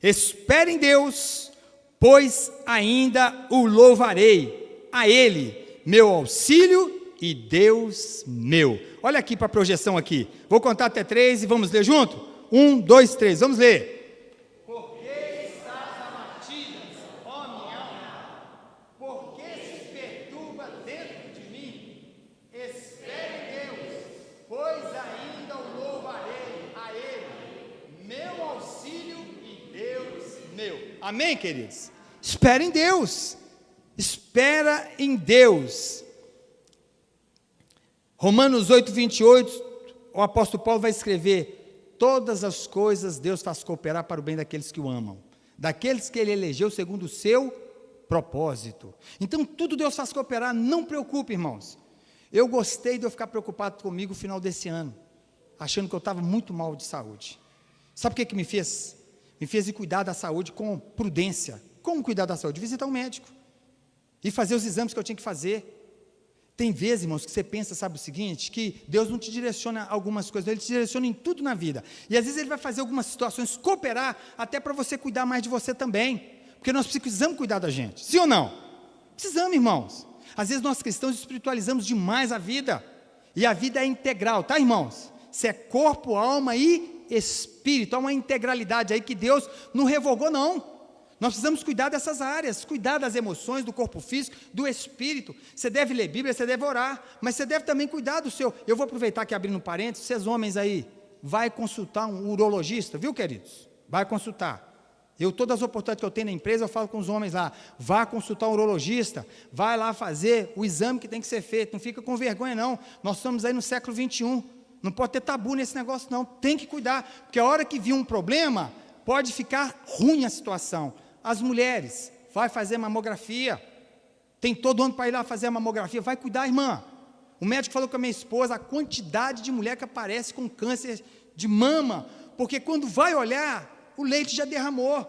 Espere em Deus, pois ainda o louvarei, a Ele, meu auxílio e Deus meu. Olha aqui para a projeção aqui. Vou contar até 3 e vamos ler junto? 1, 2, 3, vamos ler. Amém, queridos? Espera em Deus. Espera em Deus. Romanos 8, 28, o apóstolo Paulo vai escrever: todas as coisas Deus faz cooperar para o bem daqueles que o amam, daqueles que Ele elegeu segundo o seu propósito. Então, tudo Deus faz cooperar, não preocupe, irmãos. Eu gostei de eu ficar preocupado comigo no final desse ano, achando que eu estava muito mal de saúde. Sabe o que me fez? Me fez ir cuidar da saúde com prudência. Como cuidar da saúde? Visitar um médico e fazer os exames que eu tinha que fazer. Tem vezes, irmãos, que você pensa, sabe o seguinte, que Deus não te direciona algumas coisas, Ele te direciona em tudo na vida, e às vezes Ele vai fazer algumas situações cooperar, até para você cuidar mais de você também, porque nós precisamos cuidar da gente, sim ou não? Precisamos, irmãos. Às vezes nós cristãos espiritualizamos demais a vida, e a vida é integral, tá, irmãos? Você é corpo, alma e espírito, há uma integralidade aí que Deus não revogou, não. Nós precisamos cuidar dessas áreas, cuidar das emoções, do corpo físico, do espírito. Você deve ler Bíblia, você deve orar, mas você deve também cuidar do seu. Eu vou aproveitar aqui, abrindo parênteses, vocês homens aí, vai consultar um urologista, viu, queridos? Vai consultar. Todas as oportunidades que eu tenho na empresa, eu falo com os homens lá, vá consultar um urologista, vai lá fazer o exame que tem que ser feito, não fica com vergonha não, nós estamos aí no século 21, não pode ter tabu nesse negócio não, tem que cuidar, porque a hora que vir um problema, pode ficar ruim a situação. As mulheres, vai fazer mamografia, tem todo ano para ir lá fazer a mamografia, vai cuidar, irmã. O médico falou com a minha esposa, a quantidade de mulher que aparece com câncer de mama, porque quando vai olhar, o leite já derramou,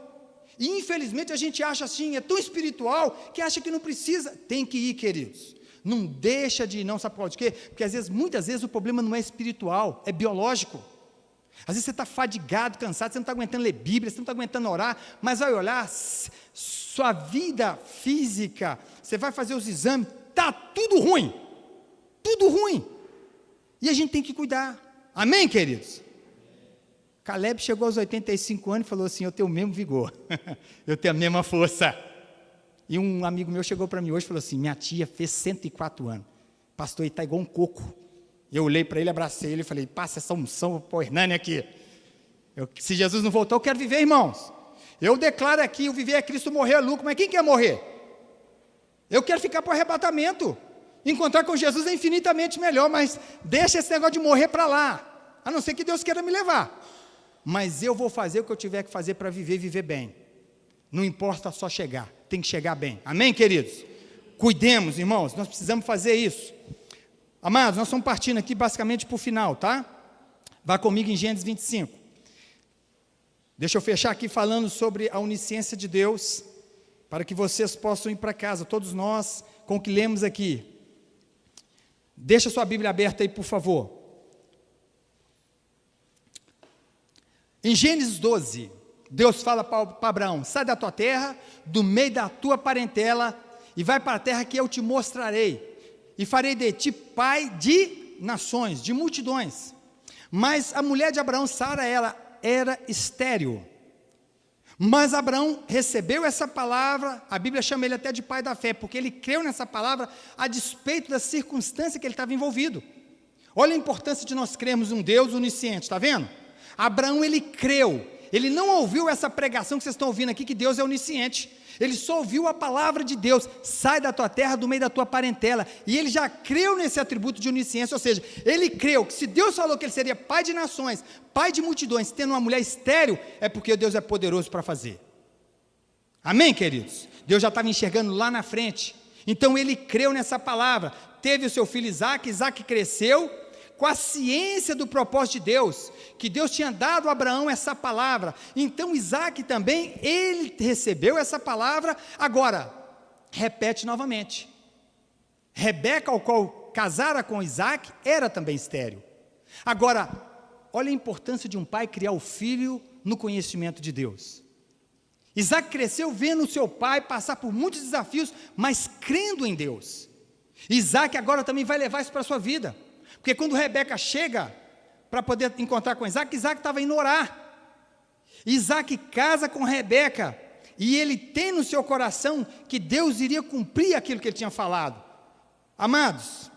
e infelizmente a gente acha assim, é tão espiritual, que acha que não precisa, tem que ir, queridos, não deixa de ir não, sabe por quê? Porque muitas vezes o problema não é espiritual, é biológico. Às vezes você está fadigado, cansado, você não está aguentando ler Bíblia, você não está aguentando orar, mas vai olhar, sua vida física, você vai fazer os exames, está tudo ruim, e a gente tem que cuidar, amém, queridos? Caleb chegou aos 85 anos e falou assim, eu tenho o mesmo vigor, eu tenho a mesma força, e um amigo meu chegou para mim hoje e falou assim, minha tia fez 104 anos, pastor, ele está igual um coco. Eu olhei para ele, abracei ele e falei, passa essa unção para o Hernani aqui. Se Jesus não voltou, eu quero viver, irmãos. Eu declaro aqui, o viver é Cristo, morrer é lucro, mas quem quer morrer? Eu quero ficar para o arrebatamento. Encontrar com Jesus é infinitamente melhor, mas deixa esse negócio de morrer para lá, a não ser que Deus queira me levar. Mas eu vou fazer o que eu tiver que fazer para viver e viver bem. Não importa só chegar, tem que chegar bem. Amém, queridos? Cuidemos, irmãos, nós precisamos fazer isso. Amados, nós estamos partindo aqui basicamente para o final, tá? Vá comigo em Gênesis 25. Deixa eu fechar aqui falando sobre a onisciência de Deus, para que vocês possam ir para casa, todos nós, com o que lemos aqui. Deixa sua Bíblia aberta aí, por favor. Em Gênesis 12, Deus fala para Abraão, sai da tua terra, do meio da tua parentela, e vai para a terra que eu te mostrarei. E farei de ti pai de nações, de multidões. Mas a mulher de Abraão, Sara, ela era estéril. Mas Abraão recebeu essa palavra, a Bíblia chama ele até de pai da fé, porque ele creu nessa palavra a despeito da circunstância que ele estava envolvido. Olha a importância de nós crermos um Deus onisciente, está vendo? Abraão, ele creu, ele não ouviu essa pregação que vocês estão ouvindo aqui, que Deus é onisciente. Ele só ouviu a palavra de Deus, sai da tua terra, do meio da tua parentela, e ele já creu nesse atributo de onisciência, ou seja, ele creu que se Deus falou que ele seria pai de nações, pai de multidões, tendo uma mulher estéril, é porque Deus é poderoso para fazer. Amém, queridos? Deus já estava enxergando lá na frente, então ele creu nessa palavra, teve o seu filho Isaque, Isaque cresceu, com a ciência do propósito de Deus, que Deus tinha dado a Abraão essa palavra, então Isaque também, ele recebeu essa palavra, agora, repete novamente, Rebeca, ao qual casara com Isaque, era também estéril, agora, olha a importância de um pai criar o filho no conhecimento de Deus. Isaque cresceu vendo o seu pai passar por muitos desafios, mas crendo em Deus. Isaque agora também vai levar isso para a sua vida, porque quando Rebeca chega para poder encontrar com Isaque, Isaque estava indo orar. Isaque casa com Rebeca, e ele tem no seu coração que Deus iria cumprir aquilo que ele tinha falado. Amados,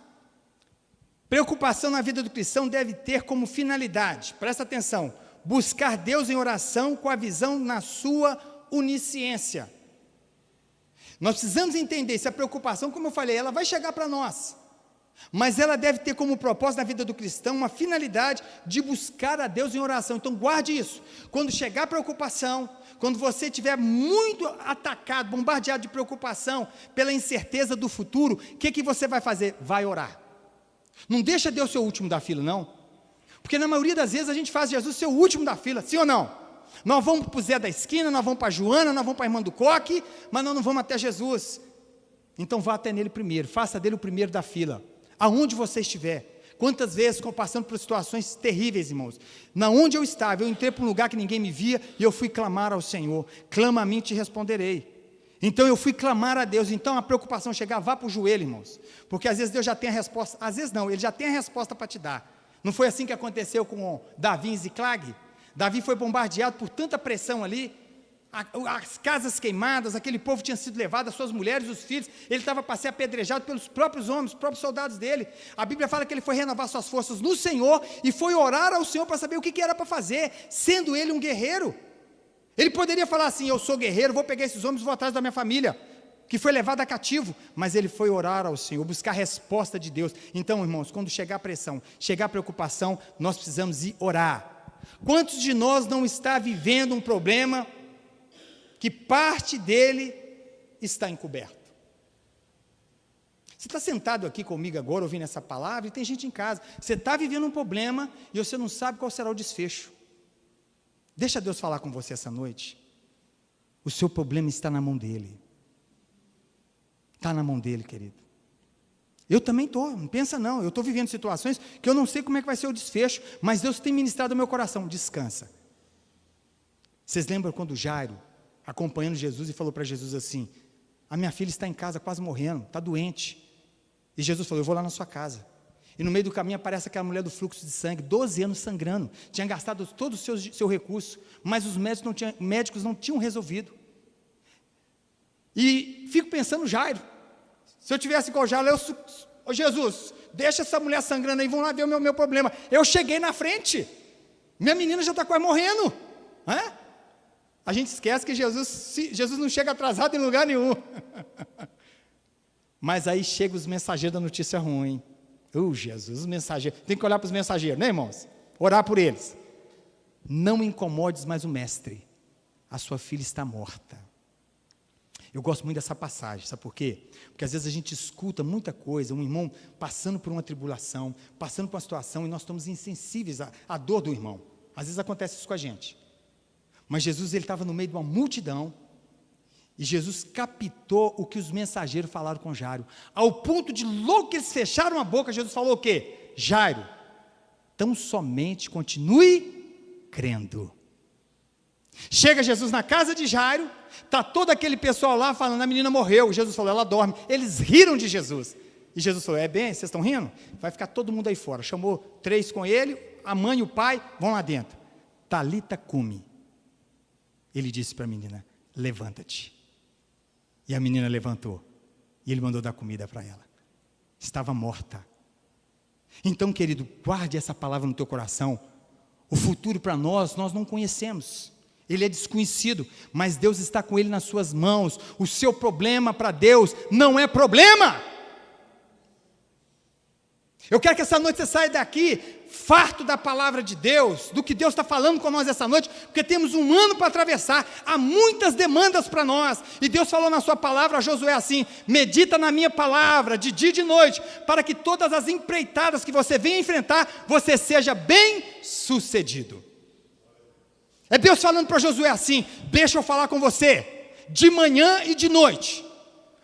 preocupação na vida do cristão deve ter como finalidade, presta atenção, buscar Deus em oração com a visão na sua onisciência. Nós precisamos entender se a preocupação, como eu falei, ela vai chegar para nós. mas ela deve ter como propósito na vida do cristão uma finalidade de buscar a Deus em oração. Então guarde isso. Quando chegar a preocupação, quando você estiver muito atacado, bombardeado de preocupação pela incerteza do futuro, o que você vai fazer? Vai orar. Não deixa Deus ser o último da fila, não. Porque na maioria das vezes a gente faz Jesus ser o último da fila, sim ou não? Nós vamos para o Zé da esquina, nós vamos para a Joana, nós vamos para a irmã do coque, mas nós não vamos até Jesus. Então vá até nele primeiro, faça dele o primeiro da fila. Aonde você estiver, quantas vezes passando por situações terríveis, irmãos, na onde eu estava, eu entrei para um lugar que ninguém me via, e eu fui clamar ao Senhor, clama a mim e te responderei. Então eu fui clamar a Deus. Então a preocupação chegar, vá para o joelho, irmãos, porque às vezes Deus já tem a resposta, às vezes não, Ele já tem a resposta para te dar. Não foi assim que aconteceu com Davi em Ziclag? Davi foi bombardeado por tanta pressão ali, as casas queimadas, aquele povo tinha sido levado, as suas mulheres, os filhos, ele estava para ser apedrejado pelos próprios homens, os próprios soldados dele. A Bíblia fala que ele foi renovar suas forças no Senhor, e foi orar ao Senhor para saber o que era para fazer, sendo ele um guerreiro. Ele poderia falar assim, eu sou guerreiro, vou pegar esses homens e vou atrás da minha família, que foi levada a cativo, mas ele foi orar ao Senhor, buscar a resposta de Deus. Então, irmãos, quando chegar a pressão, chegar a preocupação, nós precisamos ir orar. Quantos de nós não está vivendo um problema que parte dele está encoberto? Você está sentado aqui comigo agora, ouvindo essa palavra, e tem gente em casa, você está vivendo um problema, e você não sabe qual será o desfecho. Deixa Deus falar com você essa noite. O seu problema está na mão dele. Está na mão dele, querido. Eu também estou, não pensa não, eu estou vivendo situações que eu não sei como é que vai ser o desfecho, mas Deus tem ministrado ao meu coração, descansa. Vocês lembram quando Jairo, acompanhando Jesus, e falou para Jesus assim, a minha filha está em casa quase morrendo, está doente, e Jesus falou, eu vou lá na sua casa, e no meio do caminho aparece aquela mulher do fluxo de sangue, 12 anos sangrando, tinha gastado todo o seu recurso, mas os médicos não tinham resolvido, e fico pensando Jairo, se eu tivesse igual Jairo, Jesus, deixa essa mulher sangrando aí, vamos lá ver o meu problema, eu cheguei na frente, minha menina já está quase morrendo, a gente esquece que Jesus não chega atrasado em lugar nenhum. Mas aí chegam os mensageiros da notícia ruim. Jesus, os mensageiros. Tem que olhar para os mensageiros, né, irmãos? Orar por eles. Não incomodes mais o mestre. A sua filha está morta. Eu gosto muito dessa passagem, sabe por quê? Porque às vezes a gente escuta muita coisa, um irmão passando por uma tribulação, passando por uma situação, e nós estamos insensíveis à dor do irmão. Às vezes acontece isso com a gente. Mas Jesus, ele estava no meio de uma multidão, e Jesus captou o que os mensageiros falaram com Jairo, ao ponto de logo que eles fecharam a boca, Jesus falou o quê? Jairo, tão somente continue crendo. Chega Jesus na casa de Jairo, está todo aquele pessoal lá falando, a menina morreu, Jesus falou, ela dorme, eles riram de Jesus, e Jesus falou, bem, vocês estão rindo? Vai ficar todo mundo aí fora, chamou 3 com ele, a mãe e o pai, vão lá dentro, Talita cumi. Ele disse para a menina, levanta-te. E a menina levantou. E ele mandou dar comida para ela. Estava morta. Então, querido, guarde essa palavra no teu coração. O futuro para nós não conhecemos. Ele é desconhecido, mas Deus está com ele nas suas mãos. O seu problema para Deus não é problema. Eu quero que essa noite você saia daqui farto da palavra de Deus, do que Deus está falando com nós essa noite, porque temos um ano para atravessar, há muitas demandas para nós, e Deus falou na sua palavra a Josué assim, medita na minha palavra, de dia e de noite, para que todas as empreitadas que você venha enfrentar, você seja bem sucedido. É Deus falando para Josué assim, deixa eu falar com você, de manhã e de noite,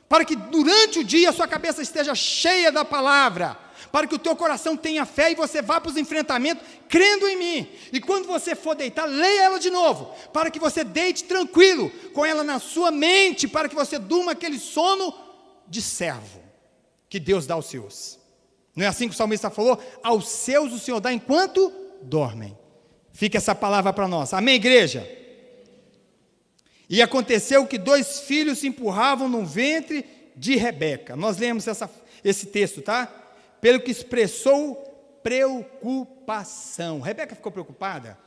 para que durante o dia a sua cabeça esteja cheia da palavra, para que o teu coração tenha fé e você vá para os enfrentamentos crendo em mim, e quando você for deitar, leia ela de novo, para que você deite tranquilo, com ela na sua mente, para que você durma aquele sono de servo, que Deus dá aos seus. Não é assim que o salmista falou? Aos seus o Senhor dá enquanto dormem. Fica essa palavra para nós, amém, igreja? E aconteceu que 2 filhos se empurravam no ventre de Rebeca, nós lemos esse texto, tá? Pelo que expressou preocupação. Rebeca ficou preocupada,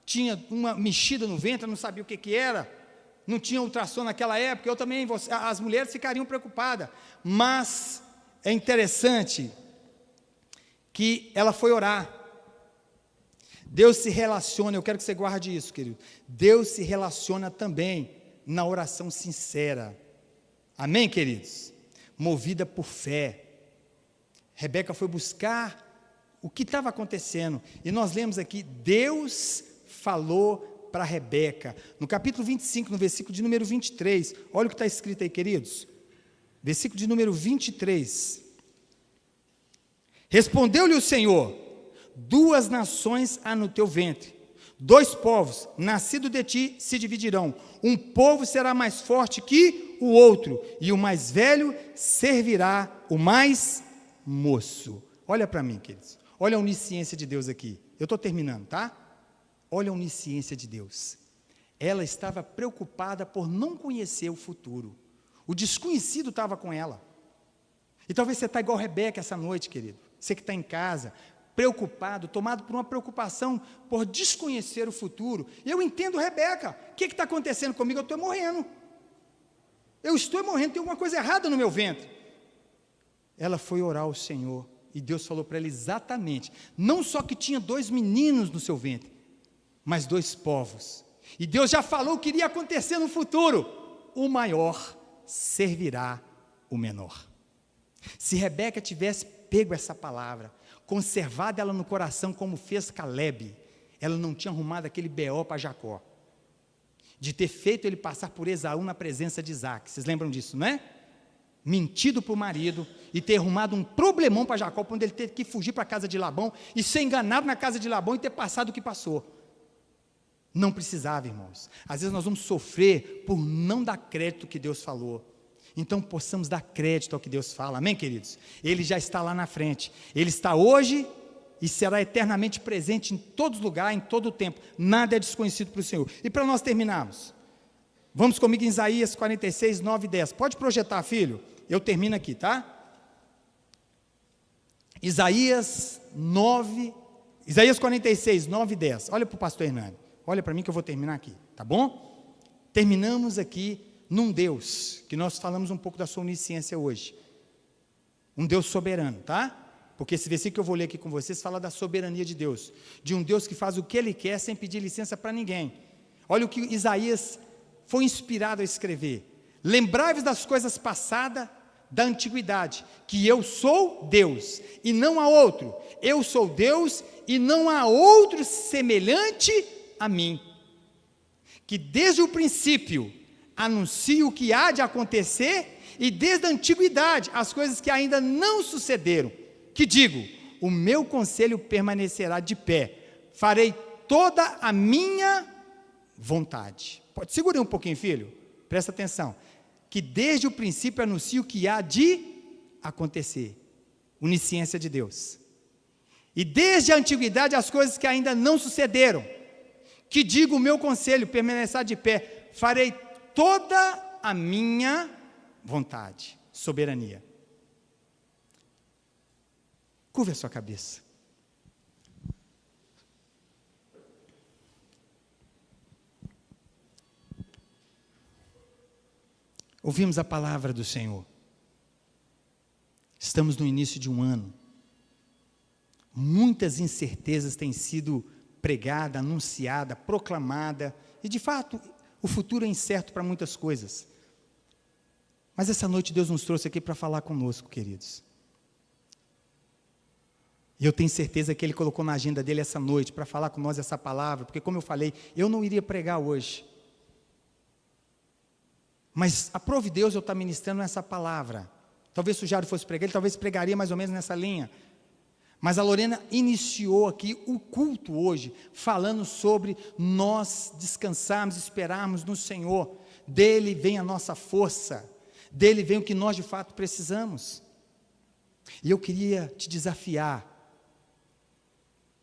tinha uma mexida no ventre, não sabia o que era, não tinha ultrassom naquela época, as mulheres ficariam preocupadas, mas é interessante que ela foi orar. Deus se relaciona, eu quero que você guarde isso, querido. Deus se relaciona também na oração sincera. Amém, queridos? Movida por fé. Rebeca foi buscar o que estava acontecendo. E nós lemos aqui, Deus falou para Rebeca. No capítulo 25, no versículo de número 23, olha o que está escrito aí, queridos. Versículo de número 23. Respondeu-lhe o Senhor: 2 nações há no teu ventre, 2 povos, nascidos de ti, se dividirão. Um povo será mais forte que o outro, e o mais velho servirá o mais moço. Olha para mim, queridos. Olha a onisciência de Deus aqui. Eu estou terminando, tá? Olha a onisciência de Deus. Ela estava preocupada por não conhecer o futuro. O desconhecido estava com ela. E talvez você está igual Rebeca essa noite, querido. Você que está em casa, preocupado, tomado por uma preocupação por desconhecer o futuro. E eu entendo Rebeca. O que está acontecendo comigo? Eu estou morrendo. Eu estou morrendo, tem alguma coisa errada no meu ventre. Ela foi orar ao Senhor. E Deus falou para ela exatamente, não só que tinha 2 meninos no seu ventre, mas 2 povos. E Deus já falou o que iria acontecer no futuro. O maior servirá o menor. Se Rebeca tivesse pego essa palavra, conservado ela no coração como fez Caleb, ela não tinha arrumado aquele B.O. para Jacó, de ter feito ele passar por Esaú na presença de Isaac. Vocês lembram disso, não é? Mentido para o marido e ter arrumado um problemão para Jacó, quando ele teve que fugir para a casa de Labão e ser enganado na casa de Labão e ter passado o que passou. Não precisava, irmãos. Às vezes nós vamos sofrer por não dar crédito ao que Deus falou. Então possamos dar crédito ao que Deus fala, amém, queridos? Ele já está lá na frente, Ele está hoje e será eternamente presente em todos os lugares, em todo o tempo. Nada é desconhecido para o Senhor. E para nós terminarmos, vamos comigo em Isaías 46, 9 e 10. Pode projetar, filho? Eu termino aqui, tá? Isaías 46, 9 e 10. Olha para o pastor Hernani. Olha para mim que eu vou terminar aqui, tá bom? Terminamos aqui num Deus, que nós falamos um pouco da sua onisciência hoje. Um Deus soberano, tá? Porque esse versículo que eu vou ler aqui com vocês fala da soberania de Deus. De um Deus que faz o que Ele quer sem pedir licença para ninguém. Olha o que Isaías foi inspirado a escrever. Lembrai-vos das coisas passadas da antiguidade, que eu sou Deus e não há outro. Eu sou Deus e não há outro semelhante a mim. Que desde o princípio anuncio o que há de acontecer e desde a antiguidade as coisas que ainda não sucederam. Que digo, o meu conselho permanecerá de pé. Farei toda a minha vontade. Segure um pouquinho, filho. Presta atenção. Que desde o princípio anuncio o que há de acontecer. Onisciência de Deus. E desde a antiguidade as coisas que ainda não sucederam. Que digo, o meu conselho permanecerá de pé. Farei toda a minha vontade. Soberania. Curva a sua cabeça. Ouvimos a palavra do Senhor. Estamos no início de um ano. Muitas incertezas têm sido pregadas, anunciadas, proclamadas. E de fato, o futuro é incerto para muitas coisas. Mas essa noite Deus nos trouxe aqui para falar conosco, queridos. E eu tenho certeza que Ele colocou na agenda dele essa noite para falar com nós essa palavra. Porque como eu falei, eu não iria pregar hoje. Mas aprove Deus eu estar ministrando essa palavra. Talvez se o Jário fosse pregar, ele talvez pregaria mais ou menos nessa linha. Mas a Lorena iniciou aqui o culto hoje, falando sobre nós descansarmos, esperarmos no Senhor. Dele vem a nossa força, dele vem o que nós de fato precisamos. E eu queria te desafiar,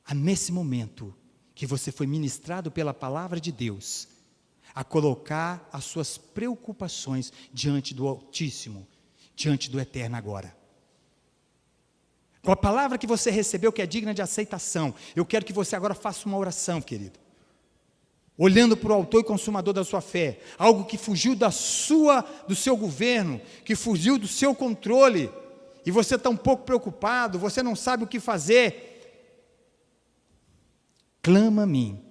a nesse momento que você foi ministrado pela palavra de Deus, a colocar as suas preocupações diante do Altíssimo, diante do Eterno agora. Com a palavra que você recebeu, que é digna de aceitação, eu quero que você agora faça uma oração, querido. Olhando para o autor e consumador da sua fé, algo que fugiu do seu governo, que fugiu do seu controle, e você está um pouco preocupado, você não sabe o que fazer, clama a mim,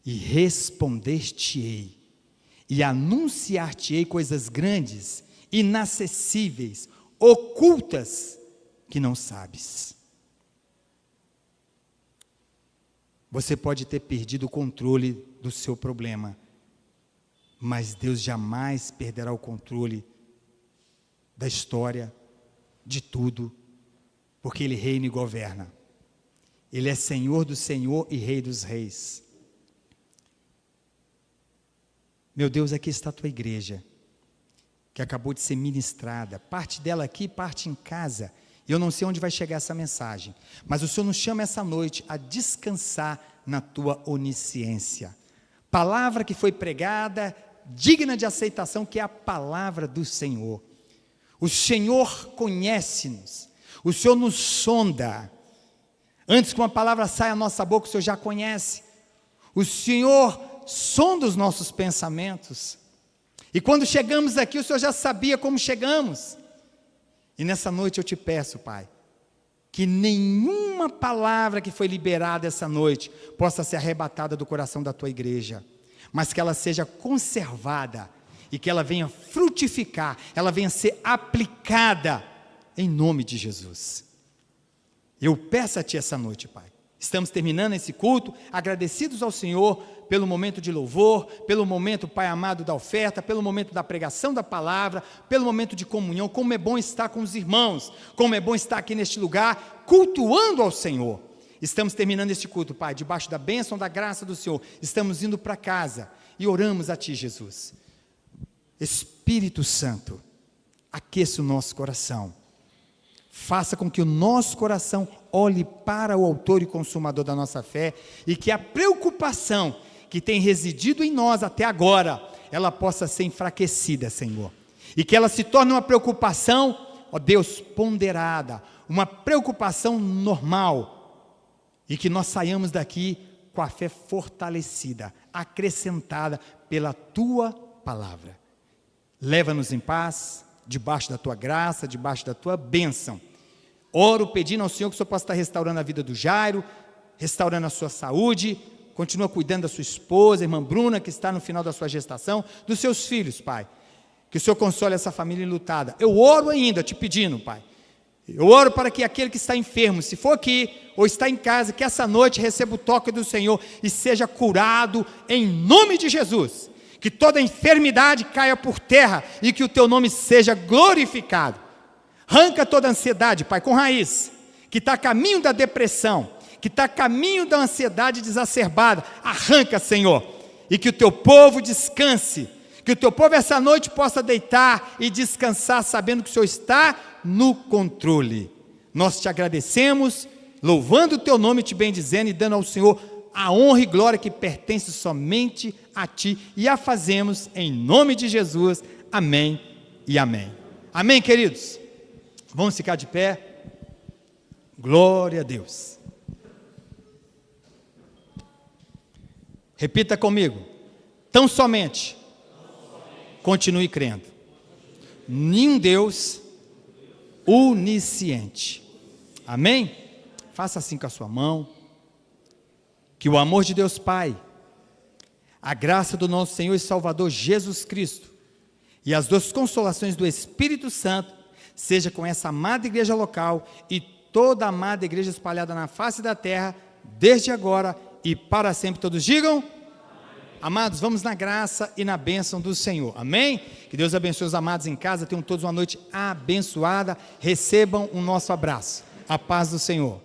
e responder-te-ei, e anunciar-te-ei coisas grandes, inacessíveis, ocultas, que não sabes. Você pode ter perdido o controle do seu problema, mas Deus jamais perderá o controle da história, de tudo, porque Ele reina e governa. Ele é Senhor do Senhor e Rei dos Reis. Meu Deus, aqui está a tua igreja, que acabou de ser ministrada, parte dela aqui, parte em casa. Eu não sei onde vai chegar essa mensagem, mas o Senhor nos chama essa noite a descansar na tua onisciência. Palavra que foi pregada, digna de aceitação, que é a palavra do Senhor. O Senhor conhece-nos, o Senhor nos sonda. Antes que uma palavra saia da nossa boca, o Senhor já conhece. O Senhor sonda os nossos pensamentos. E quando chegamos aqui, o Senhor já sabia como chegamos. E nessa noite eu te peço, Pai, que nenhuma palavra que foi liberada essa noite possa ser arrebatada do coração da tua igreja, mas que ela seja conservada e que ela venha frutificar, ela venha ser aplicada em nome de Jesus. Eu peço a Ti essa noite, Pai. Estamos terminando esse culto, agradecidos ao Senhor pelo momento de louvor, pelo momento, Pai amado, da oferta, pelo momento da pregação da palavra, pelo momento de comunhão. Como é bom estar com os irmãos, como é bom estar aqui neste lugar, cultuando ao Senhor. Estamos terminando este culto, Pai, debaixo da bênção, da graça do Senhor. Estamos indo para casa e oramos a Ti, Jesus. Espírito Santo, aqueça o nosso coração. Faça com que o nosso coração olhe para o autor e consumador da nossa fé e que a preocupação que tem residido em nós até agora, ela possa ser enfraquecida, Senhor. E que ela se torne uma preocupação, ó Deus, ponderada, uma preocupação normal. E que nós saiamos daqui com a fé fortalecida, acrescentada pela Tua palavra. Leva-nos em paz, debaixo da Tua graça, debaixo da Tua bênção. Oro pedindo ao Senhor que o Senhor possa estar restaurando a vida do Jairo, restaurando a sua saúde, continua cuidando da sua esposa, a irmã Bruna, que está no final da sua gestação, dos seus filhos, Pai. Que o Senhor console essa família enlutada. Eu oro ainda, te pedindo, Pai. Eu oro para que aquele que está enfermo, se for aqui ou está em casa, que essa noite receba o toque do Senhor e seja curado em nome de Jesus. Que toda enfermidade caia por terra e que o Teu nome seja glorificado. Arranca toda a ansiedade, Pai, com raiz, que está a caminho da depressão, que está a caminho da ansiedade exacerbada. Arranca, Senhor, e que o Teu povo descanse, que o Teu povo essa noite possa deitar e descansar, sabendo que o Senhor está no controle. Nós te agradecemos, louvando o Teu nome, te bendizendo e dando ao Senhor a honra e glória que pertence somente a Ti, e a fazemos em nome de Jesus, amém e amém. Amém, queridos? Vamos ficar de pé, glória a Deus. Repita comigo, tão somente continue crendo, em Deus onisciente, amém? Faça assim com a sua mão, que o amor de Deus Pai, a graça do nosso Senhor e Salvador Jesus Cristo, e as duas consolações do Espírito Santo, seja com essa amada igreja local e toda a amada igreja espalhada na face da terra, desde agora e para sempre. Todos digam, amém. Amados, vamos na graça e na bênção do Senhor, amém? Que Deus abençoe os amados em casa, tenham todos uma noite abençoada, recebam o nosso abraço, a paz do Senhor.